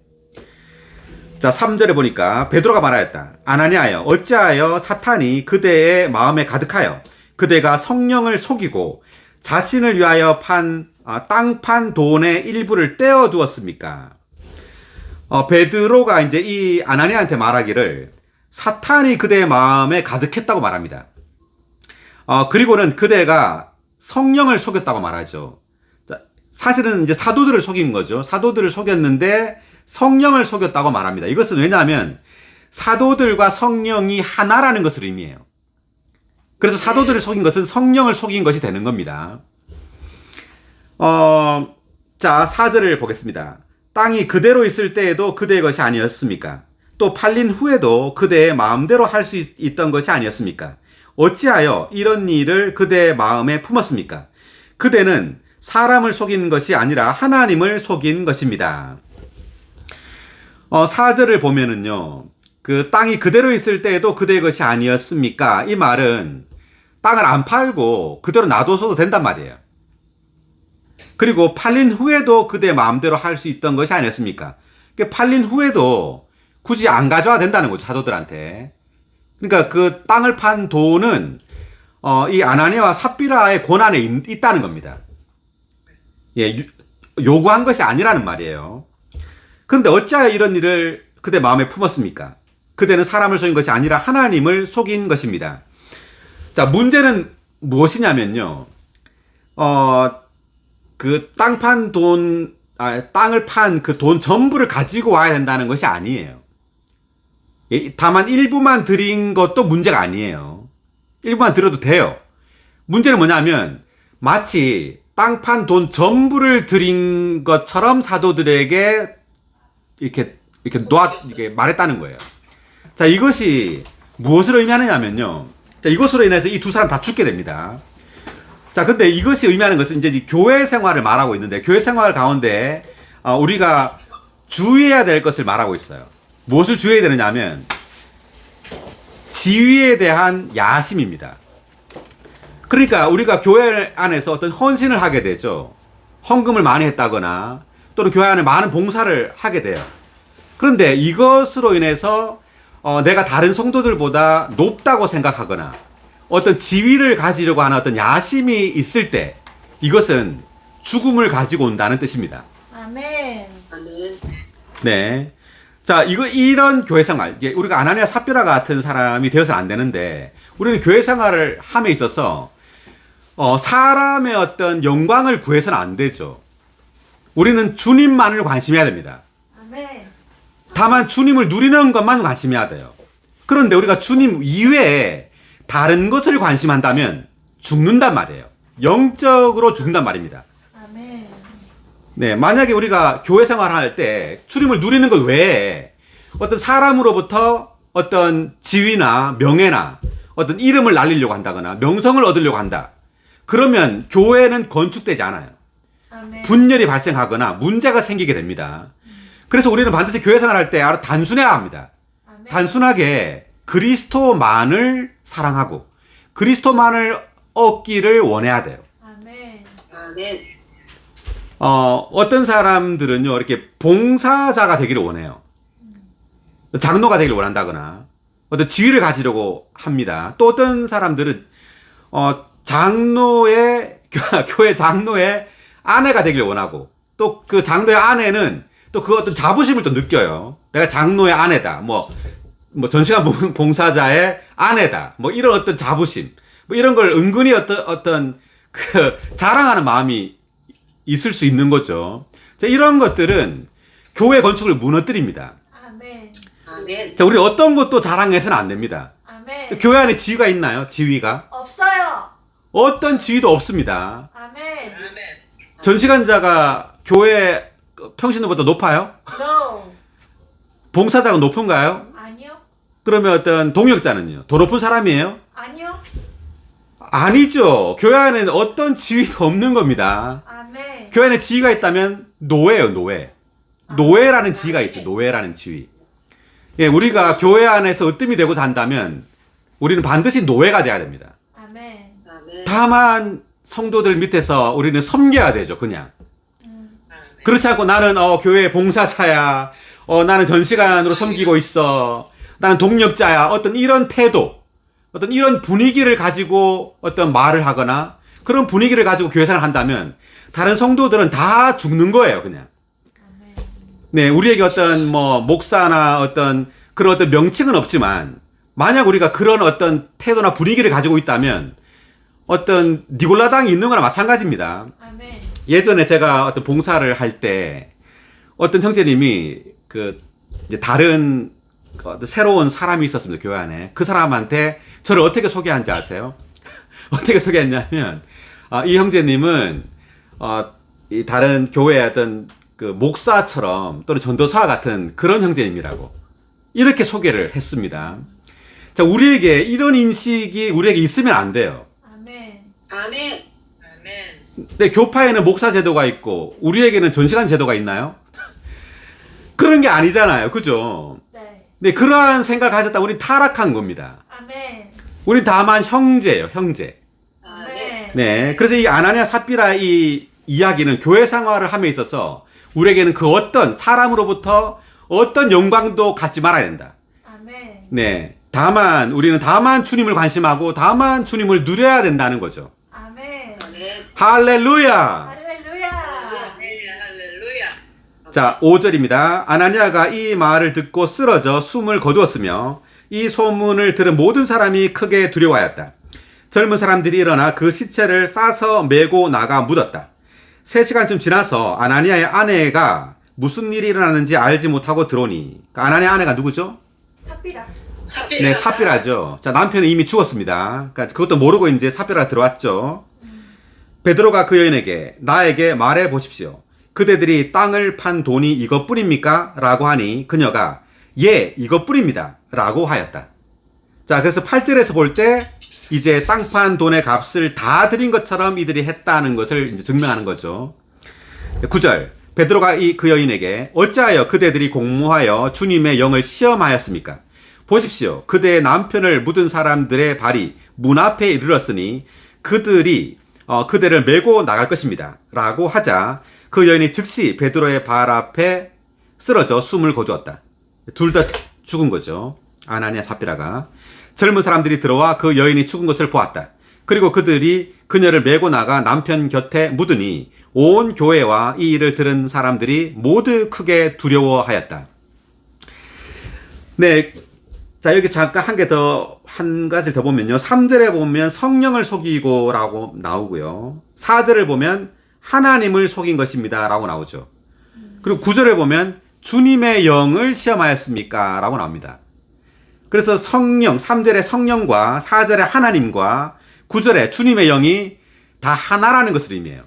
자, 3절에 보니까 베드로가 말하였다. 아나니아여, 어찌하여 사탄이 그대의 마음에 가득하여 그대가 성령을 속이고 자신을 위하여 땅 판 돈의 일부를 떼어 두었습니까? 베드로가 이제 이 아나니아한테 말하기를 사탄이 그대의 마음에 가득했다고 말합니다. 그리고는 그대가 성령을 속였다고 말하죠. 자, 사실은 이제 사도들을 속인 거죠. 사도들을 속였는데 성령을 속였다고 말합니다. 이것은 왜냐하면 사도들과 성령이 하나라는 것을 의미해요. 그래서 사도들을 속인 것은 성령을 속인 것이 되는 겁니다. 자, 4절을 보겠습니다. 땅이 그대로 있을 때에도 그대의 것이 아니었습니까? 또 팔린 후에도 그대의 마음대로 할 수 있던 것이 아니었습니까? 어찌하여 이런 일을 그대의 마음에 품었습니까? 그대는 사람을 속인 것이 아니라 하나님을 속인 것입니다. 4절을 보면은요, 그 땅이 그대로 있을 때에도 그대의 것이 아니었습니까? 이 말은 땅을 안 팔고 그대로 놔둬서도 된단 말이에요. 그리고 팔린 후에도 그대 마음대로 할 수 있던 것이 아니었습니까? 팔린 후에도 굳이 안 가져와야 된다는 거죠, 사도들한테. 그러니까 그 땅을 판 돈은 이 아나니아와 삽비라의 권한에 있다는 겁니다. 예, 요구한 것이 아니라는 말이에요. 그런데 어찌하여 이런 일을 그대 마음에 품었습니까? 그대는 사람을 속인 것이 아니라 하나님을 속인 것입니다. 자, 문제는 무엇이냐면요. 그 땅을 판 그 돈 전부를 가지고 와야 된다는 것이 아니에요. 다만 일부만 드린 것도 문제가 아니에요. 일부만 드려도 돼요. 문제는 뭐냐면 마치 땅 판 돈 전부를 드린 것처럼 사도들에게 이렇게 말했다는 거예요. 자, 이것이 무엇을 의미하느냐면요. 자, 이것으로 인해서 이 두 사람 다 죽게 됩니다. 자, 근데 이것이 의미하는 것은 이제 교회 생활을 말하고 있는데, 교회 생활 가운데 우리가 주의해야 될 것을 말하고 있어요. 무엇을 주의해야 되느냐 하면 지위에 대한 야심입니다. 그러니까 우리가 교회 안에서 어떤 헌신을 하게 되죠. 헌금을 많이 했다거나 또는 교회 안에 많은 봉사를 하게 돼요. 그런데 이것으로 인해서 내가 다른 성도들보다 높다고 생각하거나 어떤 지위를 가지려고 하는 어떤 야심이 있을 때 이것은 죽음을 가지고 온다는 뜻입니다. 아멘. 아멘. 네. 자, 이런 교회 생활, 우리가 아나니아 삽비라 같은 사람이 되어서는 안 되는데, 우리는 교회 생활을 함에 있어서, 사람의 어떤 영광을 구해서는 안 되죠. 우리는 주님만을 관심해야 됩니다. 아멘. 다만 주님을 누리는 것만 관심해야 돼요. 그런데 우리가 주님 이외에 다른 것을 관심한다면 죽는단 말이에요. 영적으로 죽는단 말입니다. 아멘. 네, 만약에 우리가 교회 생활할 때 주님을 누리는 것 외에 어떤 사람으로부터 어떤 지위나 명예나 어떤 이름을 날리려고 한다거나 명성을 얻으려고 한다. 그러면 교회는 건축되지 않아요. 아멘. 분열이 발생하거나 문제가 생기게 됩니다. 그래서 우리는 반드시 교회 생활할 때 아주 단순해야 합니다. 아멘. 단순하게 그리스도만을 사랑하고 그리스도만을 얻기를 원해야 돼요. 아멘. 아멘. 어떤 사람들은요, 이렇게 봉사자가 되기를 원해요. 장로가 되기를 원한다거나, 어떤 지위를 가지려고 합니다. 또 어떤 사람들은, 교회 장로의 아내가 되기를 원하고, 또 그 장로의 아내는 또 그 어떤 자부심을 또 느껴요. 내가 장로의 아내다. 전시간 봉사자의 아내다. 이런 어떤 자부심. 이런 걸 은근히 어떤 자랑하는 마음이 있을 수 있는 거죠. 자, 이런 것들은 교회 건축을 무너뜨립니다. 아멘. 아멘. 자, 우리 어떤 것도 자랑해서는 안 됩니다. 아멘. 교회 안에 지위가 있나요? 지위가? 없어요. 어떤 지위도 없습니다. 아멘. 아멘. 전시간자가 교회 평신도보다 높아요? No. 봉사자가 높은가요? 아니요. 그러면 어떤 동역자는요? 더 높은 사람이에요? 아니요. 아니죠. 교회 안에는 어떤 지위도 없는 겁니다. 아멘. 교회 안에 지위가 있다면 노예예요, 노예. 노예라는 지위가 있죠. 노예라는 지위. 예, 우리가 교회 안에서 으뜸이 되고 산다면 우리는 반드시 노예가 돼야 됩니다. 아멘. 아멘. 다만 성도들 밑에서 우리는 섬겨야 되죠, 그냥. 그렇지 않고 나는 교회 봉사자야. 나는 전시간으로 섬기고 있어. 나는 동력자야. 어떤 이런 태도, 어떤 이런 분위기를 가지고 어떤 말을 하거나 그런 분위기를 가지고 교회 생활을 한다면 다른 성도들은 다 죽는 거예요, 그냥. 네, 우리에게 어떤 목사나 어떤 그런 어떤 명칭은 없지만 만약 우리가 그런 어떤 태도나 분위기를 가지고 있다면 어떤 니골라당이 있는 거나 마찬가지입니다. 아멘. 예전에 제가 어떤 봉사를 할 때 어떤 형제님이 이제 다른 새로운 사람이 있었습니다. 교회 안에. 그 사람한테 저를 어떻게 소개한지 아세요? 어떻게 소개했냐면 이 형제님은 이 다른 교회의 어떤 그 목사처럼 또는 전도사와 같은 그런 형제님이라고 이렇게 소개를 했습니다. 자, 우리에게 이런 인식이 우리에게 있으면 안 돼요. 아멘. 아멘. 아멘. 근데 교파에는 목사 제도가 있고 우리에게는 전시관 제도가 있나요? 그런 게 아니잖아요. 그죠? 네. 네, 그러한 생각을 가졌다 우리 타락한 겁니다. 아멘. 우린 다만 형제예요, 형제. 아멘. 네, 그래서 이 아나니아 삽비라 이 이야기는 교회 생활을 함에 있어서 우리에게는 그 어떤 사람으로부터 어떤 영광도 갖지 말아야 된다. 아멘. 네, 우리는 다만 주님을 관심하고 다만 주님을 누려야 된다는 거죠. 아멘. 아멘. 할렐루야. 할렐루야. 할렐루야. 자, 5절입니다. 아나니아가 이 말을 듣고 쓰러져 숨을 거두었으며 이 소문을 들은 모든 사람이 크게 두려워하였다. 젊은 사람들이 일어나 그 시체를 싸서 메고 나가 묻었다. 3시간쯤 지나서 아나니아의 아내가 무슨 일이 일어났는지 알지 못하고 들어오니, 아나니아 아내가 누구죠? 삽비라. 네, 삽비라죠. 자, 남편은 이미 죽었습니다. 그러니까 그것도 모르고 이제 삽비라가 들어왔죠. 베드로가 그 여인에게 나에게 말해 보십시오. 그대들이 땅을 판 돈이 이것뿐입니까? 라고 하니 그녀가 예, 이것뿐입니다. 라고 하였다. 자, 그래서 8절에서 볼 때 이제 땅 판 돈의 값을 다 드린 것처럼 이들이 했다는 것을 이제 증명하는 거죠. 9절. 베드로가 그 여인에게 어찌하여 그대들이 공모하여 주님의 영을 시험하였습니까? 보십시오. 그대의 남편을 묻은 사람들의 발이 문 앞에 이르렀으니 그들이 그대를 메고 나갈 것입니다. 라고 하자 그 여인이 즉시 베드로의 발 앞에 쓰러져 숨을 거두었다. 둘 다 죽은 거죠. 아나니아 삽비라가. 젊은 사람들이 들어와 그 여인이 죽은 것을 보았다. 그리고 그들이 그녀를 메고 나가 남편 곁에 묻으니 온 교회와 이 일을 들은 사람들이 모두 크게 두려워하였다. 네. 자, 여기 잠깐 한 가지를 더 보면요. 3절에 보면 성령을 속이고 라고 나오고요. 4절을 보면 하나님을 속인 것입니다. 라고 나오죠. 그리고 9절에 보면 주님의 영을 시험하였습니까? 라고 나옵니다. 그래서 3절의 성령과 4절의 하나님과 9절의 주님의 영이 다 하나라는 것을 의미해요.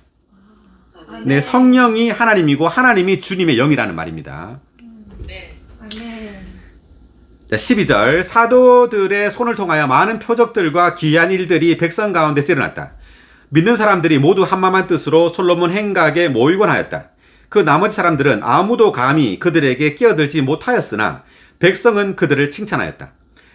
네, 성령이 하나님이고 하나님이 주님의 영이라는 말입니다. 네. 아멘. 자, 12절. 사도들의 손을 통하여 많은 표적들과 기이한 일들이 백성 가운데서 일어났다. 믿는 사람들이 모두 한마음한 뜻으로 솔로몬 행각에 모이곤 하였다. 그 나머지 사람들은 아무도 감히 그들에게 끼어들지 못하였으나 백성은 그들을 칭찬하였다.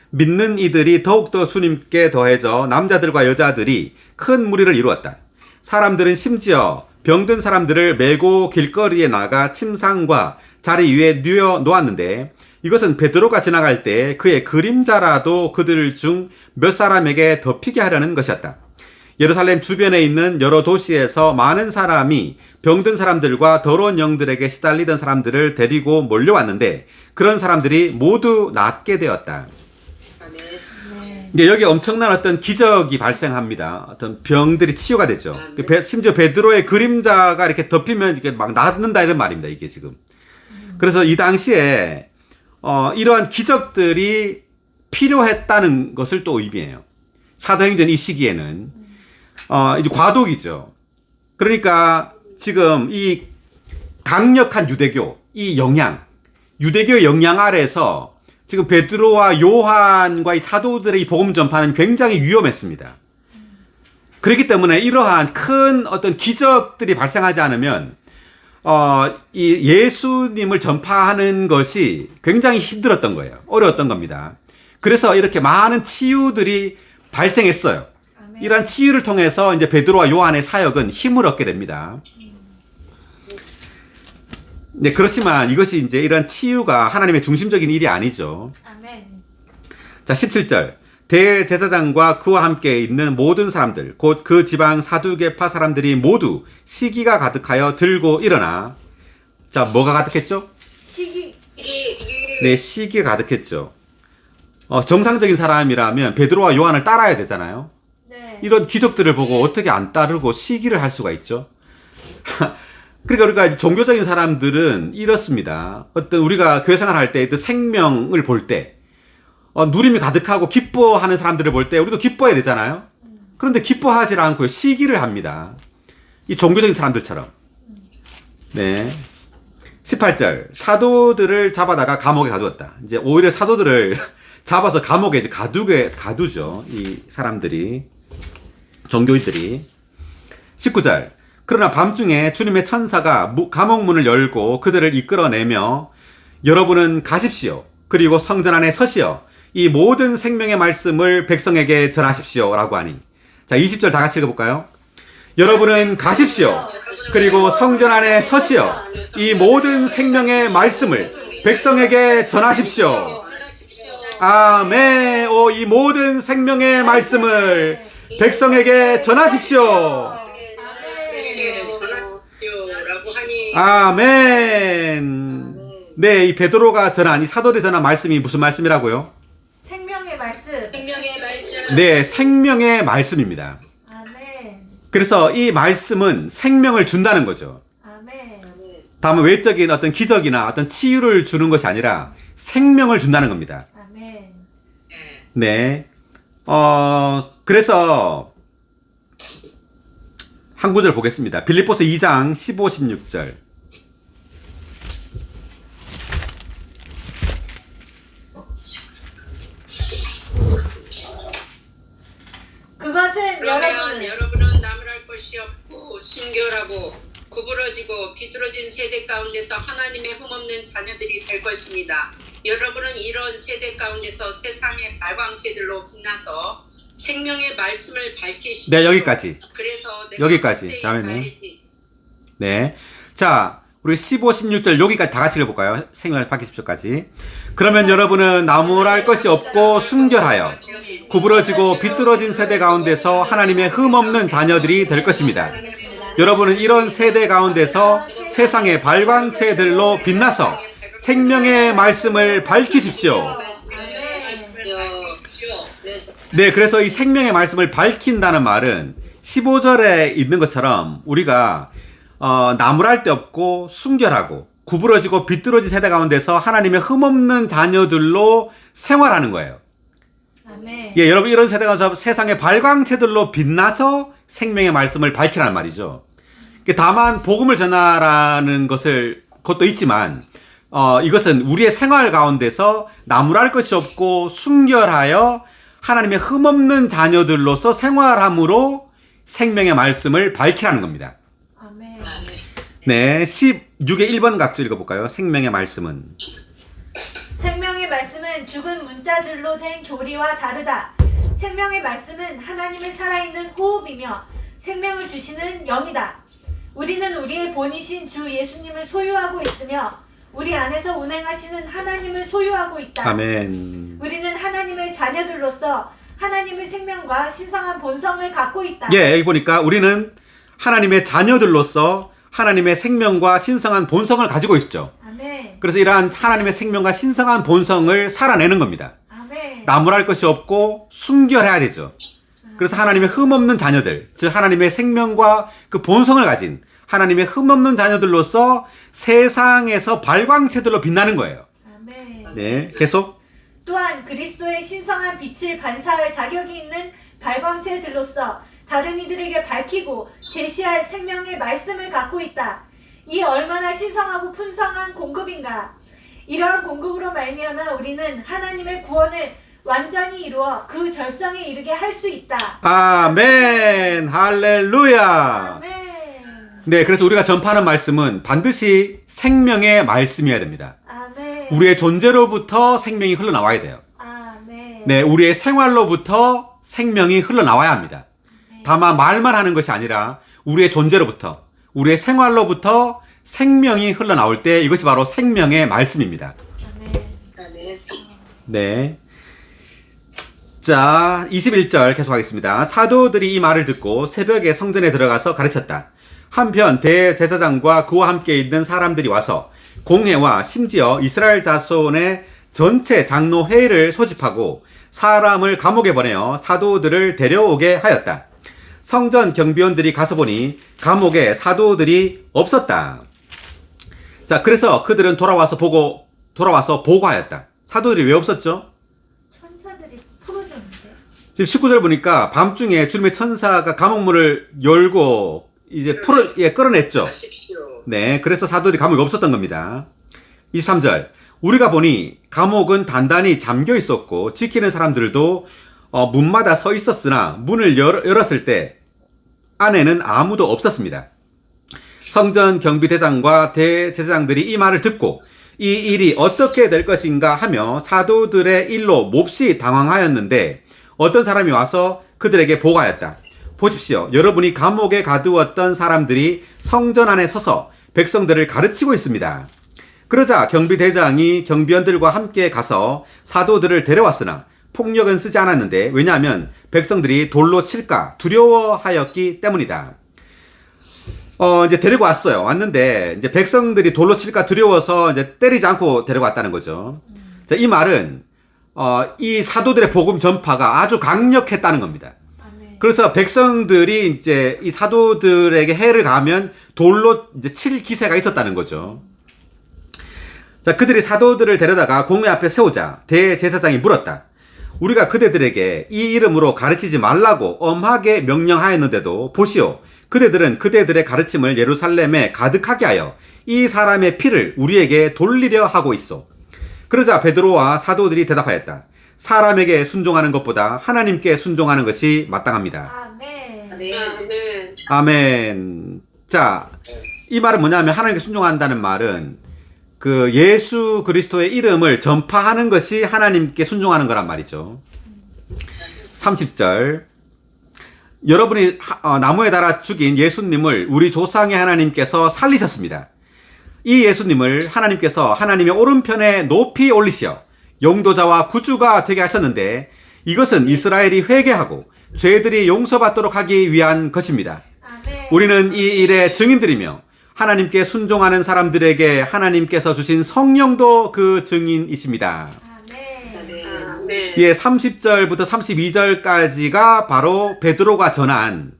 믿는 이들이 더욱더 주님께 더해져 남자들과 여자들이 큰 무리를 이루었다. 사람들은 심지어 병든 사람들을 메고 길거리에 나가 침상과 자리 위에 뉘어 놓았는데 이것은 베드로가 지나갈 때 그의 그림자라도 그들 중 몇 사람에게 덮이게 하려는 것이었다. 예루살렘 주변에 있는 여러 도시에서 많은 사람이 병든 사람들과 더러운 영들에게 시달리던 사람들을 데리고 몰려왔는데 그런 사람들이 모두 낫게 되었다. 아멘. 이제 여기 엄청난 어떤 기적이 발생합니다. 어떤 병들이 치유가 되죠. 심지어 베드로의 그림자가 이렇게 덮이면 이렇게 막 낫는다 이런 말입니다. 이게 지금. 그래서 이 당시에 이러한 기적들이 필요했다는 것을 또 의미해요. 사도행전 이 시기에는 이제 과도기죠. 그러니까 지금 이 강력한 유대교, 이 유대교의 영향 아래서 지금 베드로와 요한과 이 사도들의 이 복음 전파는 굉장히 위험했습니다. 그렇기 때문에 이러한 큰 어떤 기적들이 발생하지 않으면 이 예수님을 전파하는 것이 굉장히 힘들었던 거예요. 어려웠던 겁니다. 그래서 이렇게 많은 치유들이 발생했어요. 이러한 치유를 통해서 이제 베드로와 요한의 사역은 힘을 얻게 됩니다. 네, 그렇지만 이것이 이제 이러한 치유가 하나님의 중심적인 일이 아니죠. 아멘. 자, 17절. 대제사장과 그와 함께 있는 모든 사람들, 곧 그 지방 사두개파 사람들이 모두 시기가 가득하여 들고 일어나. 자, 뭐가 가득했죠? 시기. 네, 시기가 가득했죠. 정상적인 사람이라면 베드로와 요한을 따라야 되잖아요. 네. 이런 기적들을 보고 어떻게 안 따르고 시기를 할 수가 있죠? 그러니까 우리가 종교적인 사람들은 이렇습니다. 어떤 우리가 교회 생활할 때 그 생명을 볼 때, 누림이 가득하고 기뻐하는 사람들을 볼 때 우리도 기뻐해야 되잖아요. 그런데 기뻐하지 않고 시기를 합니다. 이 종교적인 사람들처럼. 네. 18절. 사도들을 잡아다가 감옥에 가두었다. 이제 오히려 사도들을 잡아서 감옥에 이제 가두죠. 이 사람들이. 종교인들이. 19절. 그러나 밤중에 주님의 천사가 감옥 문을 열고 그들을 이끌어내며 여러분은 가십시오. 그리고 성전 안에 서시어 이 모든 생명의 말씀을 백성에게 전하십시오. 라고 하니. 자, 20절 다 같이 읽어볼까요? 여러분은 가십시오. 그리고 성전 안에 서시어 이 모든 생명의 말씀을 백성에게 전하십시오. 아멘. 이 모든 생명의 말씀을 백성에게 전하십시오. 라고 하니 아멘. 네, 이 베드로가 전한 이 사도들이 전한 말씀이 무슨 말씀이라고요? 생명의 말씀. 생명의 말씀. 네, 생명의 말씀입니다. 아멘. 그래서 이 말씀은 생명을 준다는 거죠. 아멘. 다만 외적인 어떤 기적이나 어떤 치유를 주는 것이 아니라 생명을 준다는 겁니다. 아멘. 네. 그래서 한 구절 보겠습니다. 빌립보서 2장 15, 16절. 그것은 그러면 여러분은 나무랄 것이 없고 순결하고 구부러지고 비뚤어진 세대 가운데서 하나님의 흠없는 자녀들이 될 것입니다. 여러분은 이런 세대 가운데서 세상의 발광체들로 빛나서 생명의 말씀을 밝히십시오. 네, 여기까지. 그래서 여기까지. 자매님. 네. 자, 우리 15, 16절 여기까지 다 같이 읽어볼까요? 생명을 밝히십시오까지. 그러면 여러분은 나무랄 것이 없고 순결하여 구부러지고 비뚤어진 세대 가운데서 하나님의 흠없는 자녀들이 될 것입니다. 여러분은 이런 세대 가운데서 세상의 발광체들로 빛나서 생명의 말씀을 밝히십시오. 네, 그래서 이 생명의 말씀을 밝힌다는 말은 15절에 있는 것처럼 우리가 나무랄 데 없고 순결하고 구부러지고 비뚤어진 세대 가운데서 하나님의 흠없는 자녀들로 생활하는 거예요. 아멘. 예, 여러분 이런 세대 가운데서 세상의 발광체들로 빛나서 생명의 말씀을 밝히라는 말이죠. 다만 복음을 전하라는 것도 있지만 이것은 우리의 생활 가운데서 나무랄 것이 없고 순결하여 하나님의 흠없는 자녀들로서 생활함으로 생명의 말씀을 밝히라는 겁니다. 아멘. 네, 16의 1번 각주 읽어볼까요? 생명의 말씀은. 생명의 말씀은 죽은 문자들로 된 교리와 다르다. 생명의 말씀은 하나님의 살아있는 호흡이며 생명을 주시는 영이다. 우리는 우리의 본이신 주 예수님을 소유하고 있으며 우리 안에서 운행하시는 하나님을 소유하고 있다. 아멘. 우리는 하나님의 자녀들로서 하나님의 생명과 신성한 본성을 갖고 있다. 예, 여기 보니까 우리는 하나님의 자녀들로서 하나님의 생명과 신성한 본성을 가지고 있죠. 아멘. 그래서 이러한 하나님의 생명과 신성한 본성을 살아내는 겁니다. 아멘. 나무랄 것이 없고 순결해야 되죠. 그래서 하나님의 흠없는 자녀들, 즉 하나님의 생명과 그 본성을 가진 하나님의 흠없는 자녀들로서 세상에서 발광체들로 빛나는 거예요. 아멘. 네, 계속. 또한 그리스도의 신성한 빛을 반사할 자격이 있는 발광체들로서 다른 이들에게 밝히고 제시할 생명의 말씀을 갖고 있다. 이 얼마나 신성하고 풍성한 공급인가. 이러한 공급으로 말미암아 우리는 하나님의 구원을 완전히 이루어 그 절정에 이르게 할 수 있다. 아멘. 할렐루야. 아멘. 네, 그래서 우리가 전파하는 말씀은 반드시 생명의 말씀이어야 됩니다. 아멘. 우리의 존재로부터 생명이 흘러나와야 돼요. 아멘. 네, 우리의 생활로부터 생명이 흘러나와야 합니다. 다만 말만 하는 것이 아니라 우리의 존재로부터, 우리의 생활로부터 생명이 흘러나올 때 이것이 바로 생명의 말씀입니다. 아멘. 네. 자, 21절 계속하겠습니다. 사도들이 이 말을 듣고 새벽에 성전에 들어가서 가르쳤다. 한편 대제사장과 그와 함께 있는 사람들이 와서 공회와 심지어 이스라엘 자손의 전체 장로 회의를 소집하고 사람을 감옥에 보내어 사도들을 데려오게 하였다. 성전 경비원들이 가서 보니 감옥에 사도들이 없었다. 자, 그래서 그들은 돌아와서 보고하였다. 사도들이 왜 없었죠? 천사들이 풀어줬는데. 지금 19절 보니까 밤중에 주님의 천사가 감옥문을 열고 이제 끌어냈죠. 하십시오. 네, 그래서 사도들이 감옥에 없었던 겁니다. 23절. 우리가 보니 감옥은 단단히 잠겨 있었고 지키는 사람들도 문마다 서 있었으나 문을 열었을 때 안에는 아무도 없었습니다. 성전 경비대장과 대제사장들이 이 말을 듣고 이 일이 어떻게 될 것인가 하며 사도들의 일로 몹시 당황하였는데 어떤 사람이 와서 그들에게 보고하였다. 보십시오. 여러분이 감옥에 가두었던 사람들이 성전 안에 서서 백성들을 가르치고 있습니다. 그러자 경비대장이 경비원들과 함께 가서 사도들을 데려왔으나 폭력은 쓰지 않았는데 왜냐하면 백성들이 돌로 칠까 두려워하였기 때문이다. 이제 데리고 왔어요. 왔는데 이제 백성들이 돌로 칠까 두려워서 이제 때리지 않고 데려왔다는 거죠. 자, 이 말은 이 사도들의 복음 전파가 아주 강력했다는 겁니다. 아멘. 그래서 백성들이 이제 이 사도들에게 해를 가하면 돌로 이제 칠 기세가 있었다는 거죠. 자, 그들이 사도들을 데려다가 공회 앞에 세우자 대제사장이 물었다. 우리가 그대들에게 이 이름으로 가르치지 말라고 엄하게 명령하였는데도 보시오. 그대들은 그대들의 가르침을 예루살렘에 가득하게 하여 이 사람의 피를 우리에게 돌리려 하고 있어. 그러자 베드로와 사도들이 대답하였다. 사람에게 순종하는 것보다 하나님께 순종하는 것이 마땅합니다. 아멘. 아멘. 아멘. 자, 이 말은 뭐냐면 하나님께 순종한다는 말은 그 예수 그리스도의 이름을 전파하는 것이 하나님께 순종하는 거란 말이죠. 30절. 여러분이 나무에 달아 죽인 예수님을 우리 조상의 하나님께서 살리셨습니다. 이 예수님을 하나님께서 하나님의 오른편에 높이 올리시어 용도자와 구주가 되게 하셨는데 이것은 이스라엘이 회개하고 죄들이 용서받도록 하기 위한 것입니다. 아멘. 우리는 이 일의 증인들이며 하나님께 순종하는 사람들에게 하나님께서 주신 성령도 그 증인이십니다. 아멘. 아멘. 예, 30절부터 32절까지가 바로 베드로가 전한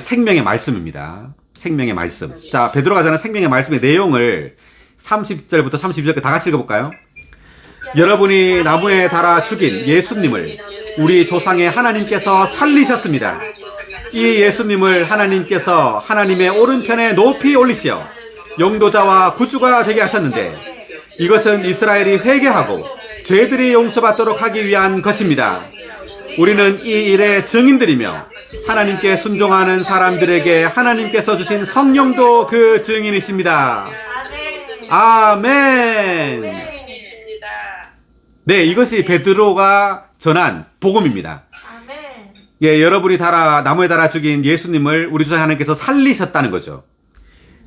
생명의 말씀입니다. 생명의 말씀. 자, 베드로가 전한 생명의 말씀의 내용을 30절부터 32절까지 다 같이 읽어볼까요? 여러분이 나무에 달아 죽인 예수님을 우리 조상의 하나님께서 살리셨습니다. 이 예수님을 하나님께서 하나님의 오른편에 높이 올리시어 용도자와 구주가 되게 하셨는데 이것은 이스라엘이 회개하고 죄들이 용서받도록 하기 위한 것입니다. 우리는 이 일의 증인들이며 하나님께 순종하는 사람들에게 하나님께서 주신 성령도 그 증인이십니다. 아멘. 증인이십니다. 네, 이것이 베드로가 전한 복음입니다. 아멘. 예, 여러분이 나무에 달아 죽인 예수님을 우리 주 하나님께서 살리셨다는 거죠.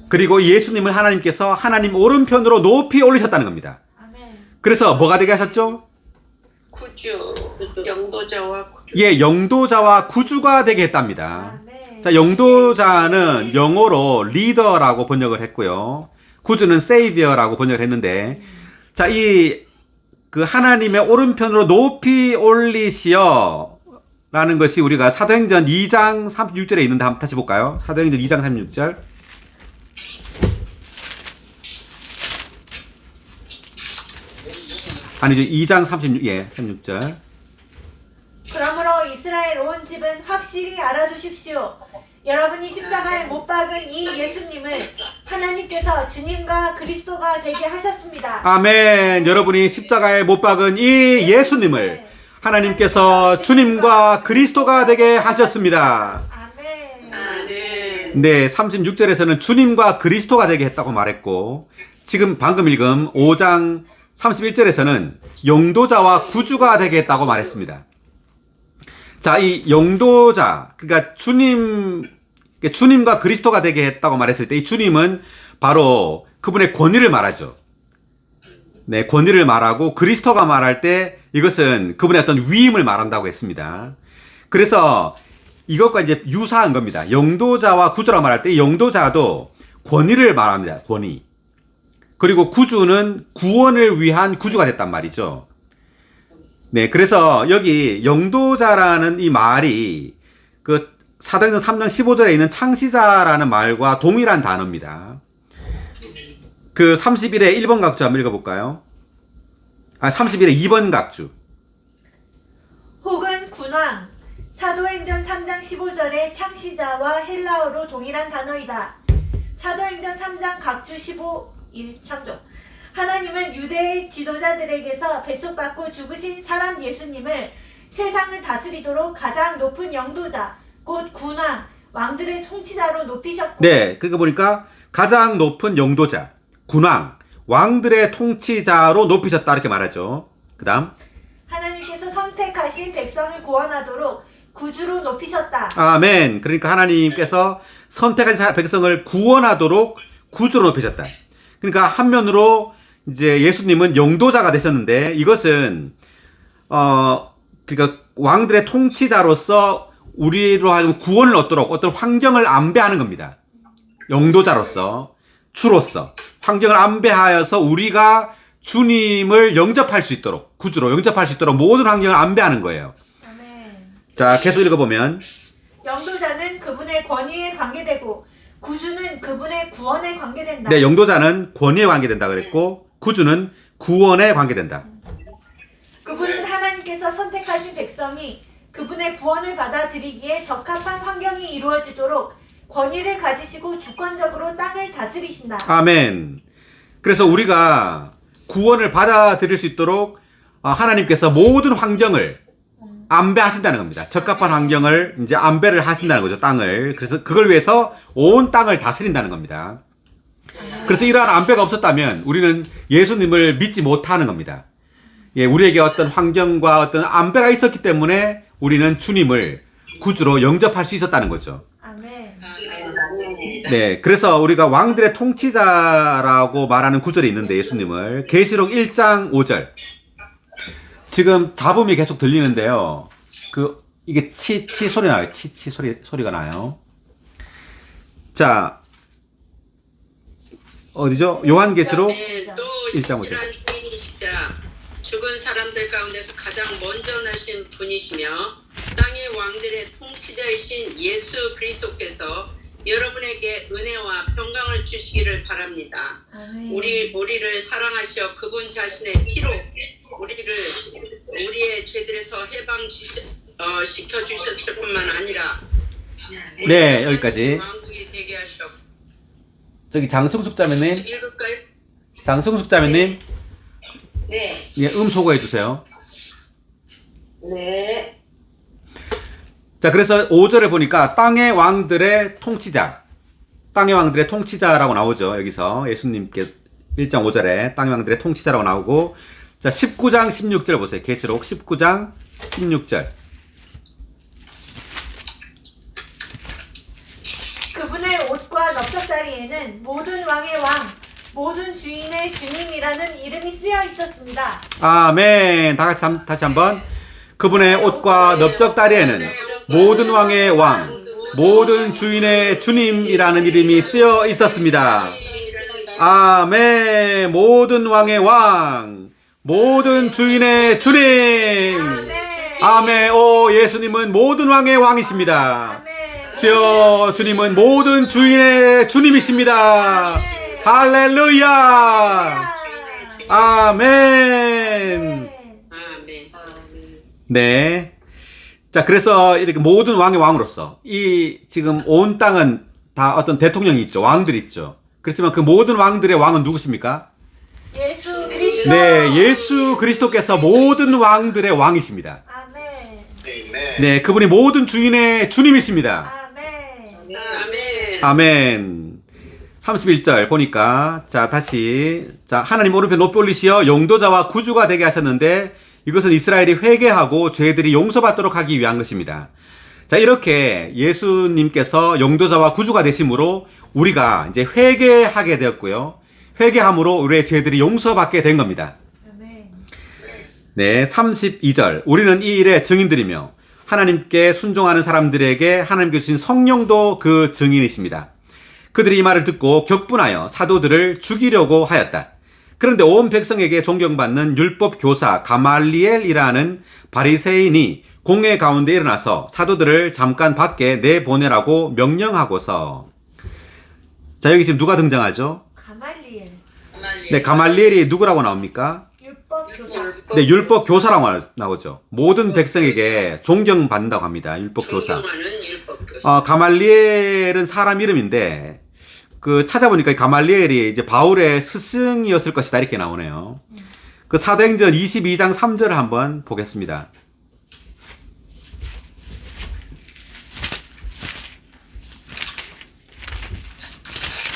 그리고 예수님을 하나님께서 하나님 오른편으로 높이 올리셨다는 겁니다. 아멘. 그래서 뭐가 되게 하셨죠? 구주, 영도자와 구주. 예, 영도자와 구주가 되게 했답니다. 아멘. 자, 영도자는 영어로 리더라고 번역을 했고요. 구주는 savior라고 번역을 했는데, 자, 그 하나님의 오른편으로 높이 올리시어 라는 것이 우리가 사도행전 2장 36절에 있는데 한번 다시 볼까요? 사도행전 2장 36절. 아니죠. 2장 36절. 그러므로 이스라엘 온 집은 확실히 알아두십시오. 여러분이 십자가에 못 박은 이 예수님을 하나님께서 주님과 그리스도가 되게 하셨습니다. 아멘. 여러분이 십자가에 못 박은 이 예수님을 하나님께서 주님과 그리스도가 되게 하셨습니다. 아멘. 아멘. 네, 36절에서는 주님과 그리스도가 되게 했다고 말했고, 지금 방금 읽은 5장 31절에서는 용도자와 구주가 되게 했다고 말했습니다. 자, 이 용도자, 그러니까 주님과 그리스도가 되게 했다고 말했을 때 이 주님은 바로 그분의 권위를 말하죠. 네, 권위를 말하고 그리스도가 말할 때 이것은 그분의 어떤 위임을 말한다고 했습니다. 그래서 이것과 이제 유사한 겁니다. 용도자와 구주라고 말할 때 용도자도 권위를 말합니다. 권위. 그리고 구주는 구원을 위한 구주가 됐단 말이죠. 네, 그래서 여기 영도자라는 이 말이 그 사도행전 3장 15절에 있는 창시자라는 말과 동일한 단어입니다. 그 31의 1번 각주 한번 읽어볼까요? 31의 2번 각주. 혹은 군왕. 사도행전 3장 15절의 창시자와 헬라어로 동일한 단어이다. 사도행전 3장 각주 15일 참조. 하나님은 유대의 지도자들에게서 배속받고 죽으신 사람 예수님을 세상을 다스리도록 가장 높은 영도자, 곧 군왕, 왕들의 통치자로 높이셨고. 네, 그거 보니까 가장 높은 영도자, 군왕, 왕들의 통치자로 높이셨다 이렇게 말하죠. 그 다음 하나님께서 선택하신 백성을 구원하도록 구주로 높이셨다. 아멘. 그러니까 하나님께서 선택하신 백성을 구원하도록 구주로 높이셨다. 그러니까 한면으로 이제 예수님은 영도자가 되셨는데 이것은 그러니까 왕들의 통치자로서 우리로 하여금 구원을 얻도록 어떤 환경을 안배하는 겁니다. 영도자로서 주로서 환경을 안배하여서 우리가 주님을 영접할 수 있도록 구주로 영접할 수 있도록 모든 환경을 안배하는 거예요. 아멘. 자, 계속 읽어보면 영도자는 그분의 권위에 관계되고 구주는 그분의 구원에 관계된다. 네, 영도자는 권위에 관계된다 그랬고 구주는 구원에 관계된다. 그분은 하나님께서 선택하신 백성이 그분의 구원을 받아들이기에 적합한 환경이 이루어지도록 권위를 가지시고 주권적으로 땅을 다스리신다. 아멘. 그래서 우리가 구원을 받아들일 수 있도록 하나님께서 모든 환경을 안배하신다는 겁니다. 적합한 환경을 이제 안배를 하신다는 거죠, 땅을. 그래서 그걸 위해서 온 땅을 다스린다는 겁니다. 그래서 이러한 안배가 없었다면 우리는 예수님을 믿지 못하는 겁니다. 예, 우리에게 어떤 환경과 어떤 안배가 있었기 때문에 우리는 주님을 구주로 영접할 수 있었다는 거죠. 아멘. 네, 그래서 우리가 왕들의 통치자라고 말하는 구절이 있는데 예수님을 계시록 1장 5절. 지금 잡음이 계속 들리는데요. 이게 치 소리 나요. 치 소리가 나요. 자, 어디죠? 요한계시록 또 1장 5절. 신실한 주인이시자 죽은 사람들 가운데서 가장 먼저 나신 분이시며 땅의 왕들의 통치자이신 예수 그리스도께서 여러분에게 은혜와 평강을 주시기를 바랍니다. 아멘. 우리를 사랑하시어 그분 자신의 피로 우리의 죄들에서 해방시켜 주셨을 뿐만 아니라 네, 여기까지. 왕국이 되게 하셨고. 저기 장승숙 자매님, 읽을까요? 장승숙 자매님, 네. 예, 소거해 주세요. 네. 자, 그래서 5절을 보니까 땅의 왕들의 통치자라고 나오죠. 여기서 예수님께서 1장 5절에 땅의 왕들의 통치자라고 나오고, 자, 19장 16절 보세요. 계시록 19장 16절. 그분의 옷과 넓적다리에는 모든 왕의 왕, 모든 주인의 주님이라는 이름이 쓰여 있었습니다. 아멘. 다시 한번. 그분의 옷과 넓적다리에는 모든 왕의 왕, 모든 주인의 주님이라는 이름이 쓰여 있었습니다. 아멘. 모든 왕의 왕, 모든 주인의 주님. 아멘. 오, 예수님은 모든 왕의 왕이십니다. 아멘. 주여, 주님은 모든 주인의 주님이십니다. 할렐루야. 아멘. 아멘. 네. 자, 그래서 이렇게 모든 왕의 왕으로서 지금 온 땅은 다 어떤 대통령이 있죠. 왕들이 있죠. 그렇지만 그 모든 왕들의 왕은 누구십니까? 예수 그리스도. 네, 예수 그리스도께서 모든 왕들의 왕이십니다. 아멘. 네, 그분이 모든 주인의 주님이십니다. 아멘. 아멘. 아멘. 31절 보니까 자, 하나님 오른편 높이 올리시어 영도자와 구주가 되게 하셨는데 이것은 이스라엘이 회개하고 죄들이 용서받도록 하기 위한 것입니다. 자, 이렇게 예수님께서 영도자와 구주가 되심으로 우리가 이제 회개하게 되었고요. 회개함으로 우리의 죄들이 용서받게 된 겁니다. 아멘. 네, 32절. 우리는 이 일의 증인들이며 하나님께 순종하는 사람들에게 하나님께 주신 성령도 그 증인이십니다. 그들이 이 말을 듣고 격분하여 사도들을 죽이려고 하였다. 그런데 온 백성에게 존경받는 율법 교사 가말리엘이라는 바리새인이 공회 가운데 일어나서 사도들을 잠깐 밖에 내보내라고 명령하고서, 자, 여기 지금 누가 등장하죠? 가말리엘 네, 가말리엘이 누구라고 나옵니까? 율법 교사. 네, 율법 교사라고 나오죠. 모든 백성에게 존경받는다고 합니다. 율법 교사. 존경하는 율법 교사. 가말리엘은 사람 이름인데, 찾아보니까 이 가말리엘이 이제 바울의 스승이었을 것이다, 이렇게 나오네요. 사도행전 22장 3절을 한번 보겠습니다.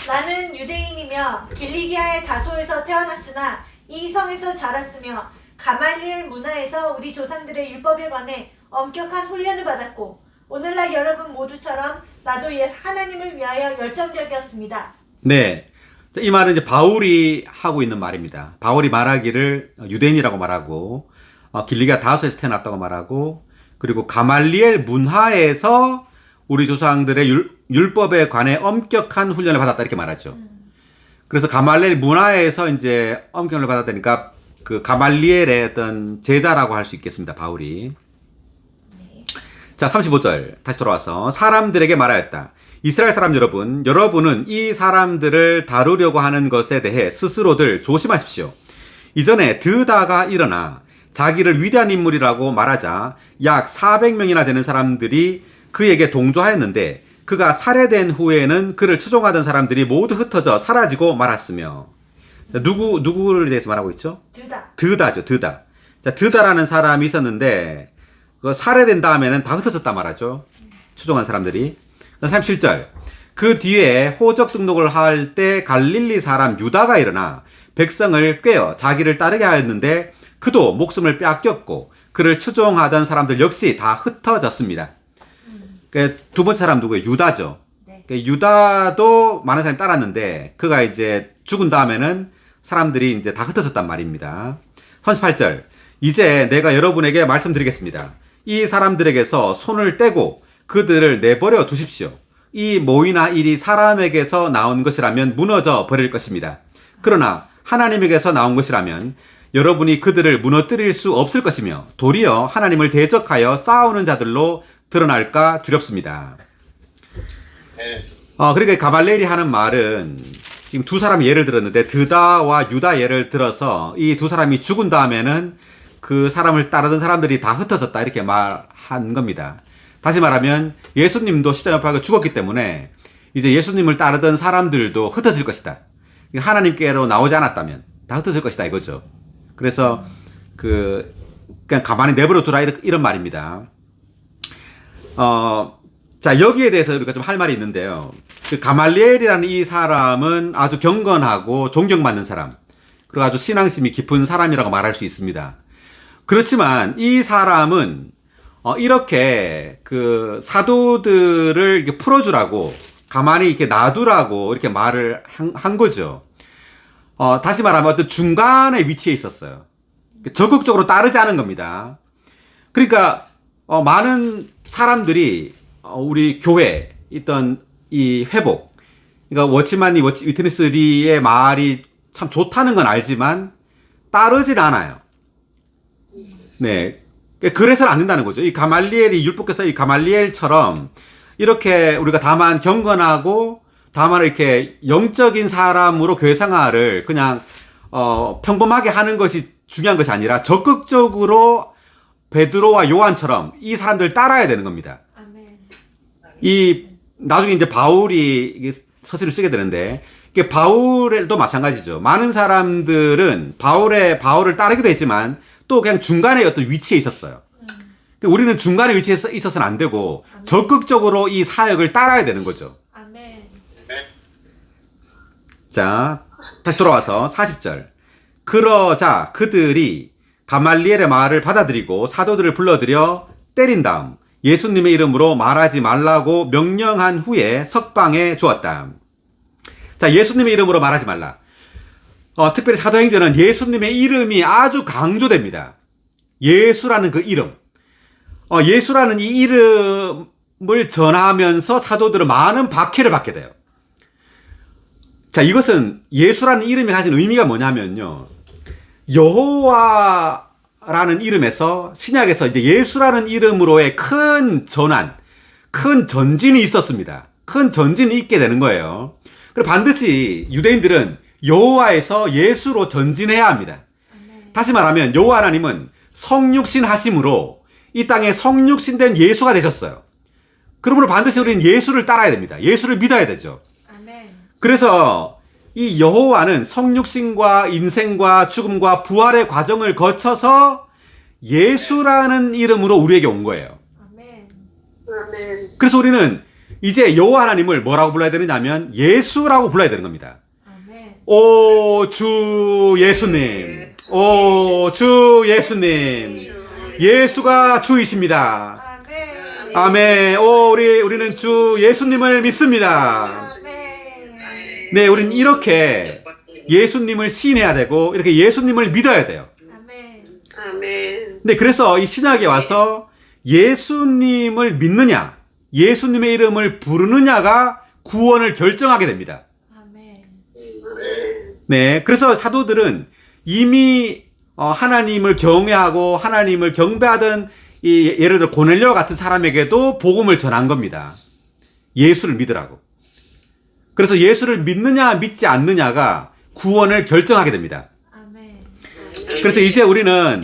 나는 유대인이며 길리기아의 다소에서 태어났으나 이 성에서 자랐으며 가말리엘 문화에서 우리 조상들의 율법에 관해 엄격한 훈련을 받았고 오늘날 여러분 모두처럼 나도 하나님을 위하여 열정적이었습니다. 네. 이 말은 이제 바울이 하고 있는 말입니다. 바울이 말하기를 유대인이라고 말하고, 길리기아 다소에서 태어났다고 말하고, 그리고 가말리엘 문화에서 우리 조상들의 율법에 관해 엄격한 훈련을 받았다, 이렇게 말하죠. 그래서 가말리엘 문화에서 이제 엄격을 받았다니까 가말리엘의 어떤 제자라고 할 수 있겠습니다, 바울이. 자, 35절 다시 돌아와서 사람들에게 말하였다. 이스라엘 사람 여러분, 여러분은 이 사람들을 다루려고 하는 것에 대해 스스로들 조심하십시오. 이전에 드다가 일어나 자기를 위대한 인물이라고 말하자 약 400명이나 되는 사람들이 그에게 동조하였는데 그가 살해된 후에는 그를 추종하던 사람들이 모두 흩어져 사라지고 말았으며. 누구를 대해서 말하고 있죠? 드다죠, 드다. 자, 드다라는 사람이 있었는데 살해된 다음에는 다 흩어졌단 말하죠. 추종한 사람들이. 37절. 그 뒤에 호적 등록을 할 때 갈릴리 사람 유다가 일어나 백성을 꿰어 자기를 따르게 하였는데 그도 목숨을 빼앗겼고 그를 추종하던 사람들 역시 다 흩어졌습니다. 두 번째 사람 누구예요? 유다죠. 유다도 많은 사람이 따랐는데 그가 이제 죽은 다음에는 사람들이 이제 다 흩어졌단 말입니다. 38절. 이제 내가 여러분에게 말씀드리겠습니다. 이 사람들에게서 손을 떼고 그들을 내버려 두십시오. 이 모이나 일이 사람에게서 나온 것이라면 무너져 버릴 것입니다. 그러나 하나님에게서 나온 것이라면 여러분이 그들을 무너뜨릴 수 없을 것이며 도리어 하나님을 대적하여 싸우는 자들로 드러날까 두렵습니다. 그러니까 가말리엘이 하는 말은 지금 두 사람이 예를 들었는데 드다와 유다 예를 들어서 이 두 사람이 죽은 다음에는 그 사람을 따르던 사람들이 다 흩어졌다 이렇게 말한 겁니다. 다시 말하면 예수님도 십자가 못 박혀 죽었기 때문에 이제 예수님을 따르던 사람들도 흩어질 것이다. 하나님께로 나오지 않았다면 다 흩어질 것이다 이거죠. 그래서 그냥 가만히 내버려 두라 이런 말입니다. 자, 여기에 대해서 우리가 좀 할 말이 있는데요. 가말리엘이라는 이 사람은 아주 경건하고 존경받는 사람, 그리고 아주 신앙심이 깊은 사람이라고 말할 수 있습니다. 그렇지만 이 사람은 이렇게 사도들을 이렇게 풀어주라고 가만히 이렇게 놔두라고 이렇게 말을 한 거죠. 다시 말하면 어떤 중간에 위치해 있었어요. 적극적으로 따르지 않은 겁니다. 그러니까 많은 사람들이 우리 교회에 있던 이 회복, 그러니까 워치만니 위트니스 리의 말이 참 좋다는 건 알지만 따르진 않아요. 네. 그래서는 안 된다는 거죠. 이 가말리엘이 율법교사 이 가말리엘처럼 이렇게 우리가 다만 경건하고 다만 이렇게 영적인 사람으로 교회 생활을 그냥 평범하게 하는 것이 중요한 것이 아니라 적극적으로 베드로와 요한처럼 이 사람들을 따라야 되는 겁니다. 나중에 이제 바울이 서신을 쓰게 되는데 이게 바울도 마찬가지죠. 많은 사람들은 바울을 따르기도 했지만 또 그냥 중간에 어떤 위치에 있었어요. 우리는 중간에 위치에 있어서는 안 되고 적극적으로 이 사역을 따라야 되는 거죠. 아멘. 자, 다시 돌아와서 40절. 그러자 그들이 가말리엘의 말을 받아들이고 사도들을 불러들여 때린 다음 예수님의 이름으로 말하지 말라고 명령한 후에 석방해 주었다. 자, 예수님의 이름으로 말하지 말라. 특별히 사도행전은 예수님의 이름이 아주 강조됩니다. 예수라는 그 이름. 예수라는 이 이름을 전하면서 사도들은 많은 박해를 받게 돼요. 자, 이것은 예수라는 이름이 가진 의미가 뭐냐면요. 여호와 여호와라는 이름에서 신약에서 이제 예수라는 이름으로의 큰 전환, 큰 전진이 있었습니다. 큰 전진이 있게 되는 거예요. 그리고 반드시 유대인들은 여호와에서 예수로 전진해야 합니다. 다시 말하면 여호와 하나님은 성육신 하심으로 이 땅에 성육신된 예수가 되셨어요. 그러므로 반드시 우리는 예수를 따라야 됩니다. 예수를 믿어야 되죠. 아멘. 그래서 이 여호와는 성육신과 인생과 죽음과 부활의 과정을 거쳐서 예수라는 이름으로 우리에게 온 거예요. 아멘. 아멘. 그래서 우리는 이제 여호와 하나님을 뭐라고 불러야 되느냐면 예수라고 불러야 되는 겁니다. 아멘. 오 주 예수님, 오 주 예수님, 예수가 주이십니다. 아멘. 아멘. 오 우리는 주 예수님을 믿습니다. 아멘. 네, 우리는 이렇게 예수님을 시인해야 되고 이렇게 예수님을 믿어야 돼요. 아멘. 아멘. 네, 그래서 이 신약에 와서 예수님을 믿느냐, 예수님의 이름을 부르느냐가 구원을 결정하게 됩니다. 아멘. 네, 그래서 사도들은 이미 하나님을 경외하고 하나님을 경배하던 이 예를 들어 고넬료 같은 사람에게도 복음을 전한 겁니다. 예수를 믿으라고. 그래서 예수를 믿느냐 믿지 않느냐가 구원을 결정하게 됩니다. 아멘. 그래서 이제 우리는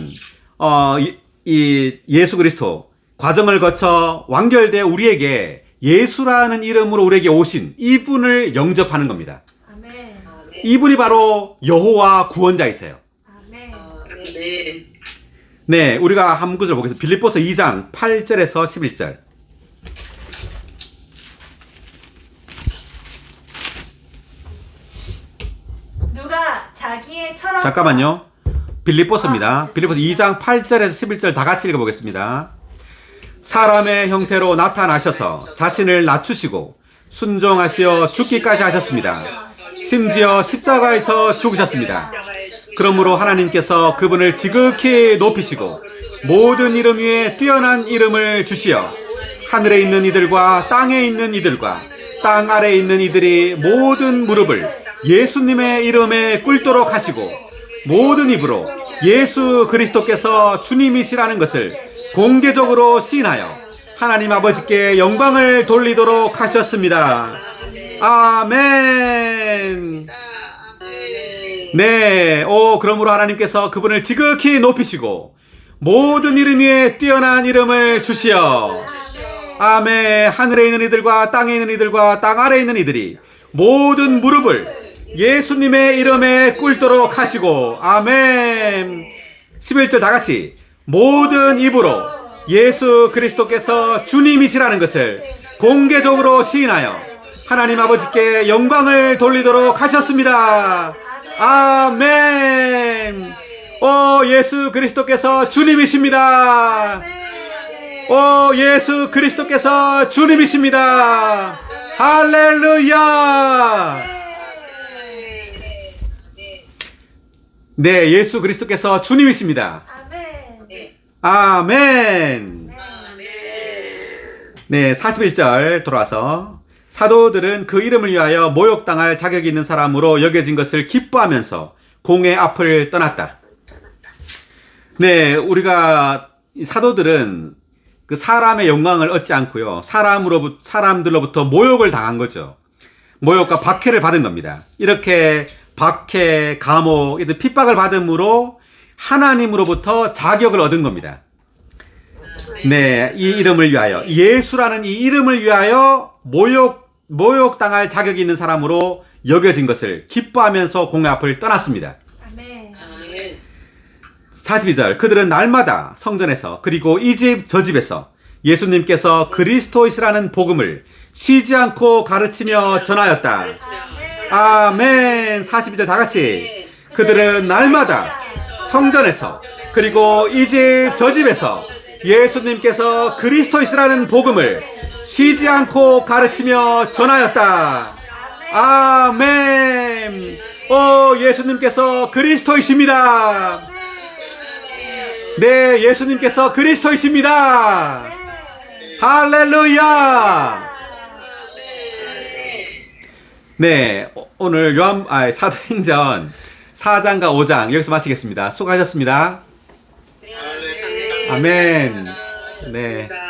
이 예수 그리스도 과정을 거쳐 완결되어 우리에게 예수라는 이름으로 우리에게 오신 이분을 영접하는 겁니다. 아멘. 이분이 바로 여호와 구원자이세요. 아멘. 아멘. 네, 우리가 한 구절 보겠습니다. 빌립보서 2장 8절에서 11절. 누가 자기의 철학 잠깐만요. 빌립보서입니다. 빌립보서 2장 8절에서 11절 다 같이 읽어보겠습니다. 사람의 형태로 나타나셔서 자신을 낮추시고 순종하시어 죽기까지 하셨습니다. 심지어 십자가에서 죽으셨습니다. 그러므로 하나님께서 그분을 지극히 높이시고 모든 이름 위에 뛰어난 이름을 주시어 하늘에 있는 이들과 땅에 있는 이들과 땅 아래에 있는 이들이 모든 무릎을 예수님의 이름에 꿇도록 하시고 모든 입으로 예수 그리스도께서 주님이시라는 것을 공개적으로 시인하여 하나님 아버지께 영광을 돌리도록 하셨습니다. 아멘. 네, 그러므로 하나님께서 그분을 지극히 높이시고 모든 이름 위에 뛰어난 이름을 주시어 아멘. 하늘에 있는 이들과 땅에 있는 이들과 땅 아래에 있는 이들이 모든 무릎을 예수님의 이름에 꿇도록 하시고 아멘. 11절 다 같이 모든 입으로 예수 그리스도께서 주님이시라는 것을 공개적으로 시인하여 하나님 아버지께 영광을 돌리도록 하셨습니다. 아멘. 예수 그리스도께서 주님이십니다. 예수 그리스도께서 주님이십니다. 할렐루야. 네, 예수 그리스도께서 주님이십니다. 아멘. 네, 41절 돌아와서 사도들은 그 이름을 위하여 모욕당할 자격이 있는 사람으로 여겨진 것을 기뻐하면서 공의 앞을 떠났다. 네, 우리가 사도들은 그 사람의 영광을 얻지 않고요. 사람들로부터 모욕을 당한 거죠. 모욕과 박해를 받은 겁니다. 이렇게 박해, 감옥, 이런 핍박을 받음으로 하나님으로부터 자격을 얻은 겁니다. 네, 이 이름을 위하여, 예수라는 이 이름을 위하여 모욕당할 자격이 있는 사람으로 여겨진 것을 기뻐하면서 공의 앞을 떠났습니다. 아멘. 42절 그들은 날마다 성전에서 그리고 이 집 저 집에서 예수님께서 그리스도이시라는 복음을 쉬지 않고 가르치며 전하였다. 아멘. 42절 다 같이 그들은 날마다 성전에서 그리고 이 집 저 집에서 예수님께서 그리스도이시라는 복음을 쉬지 않고 가르치며 전하였다. 아멘. 예수님께서 그리스도이십니다. 네, 예수님께서 그리스도이십니다. 할렐루야. 네, 오늘 사도행전 4장과 5장 여기서 마치겠습니다. 수고하셨습니다. 아멘. 네. 좋습니다.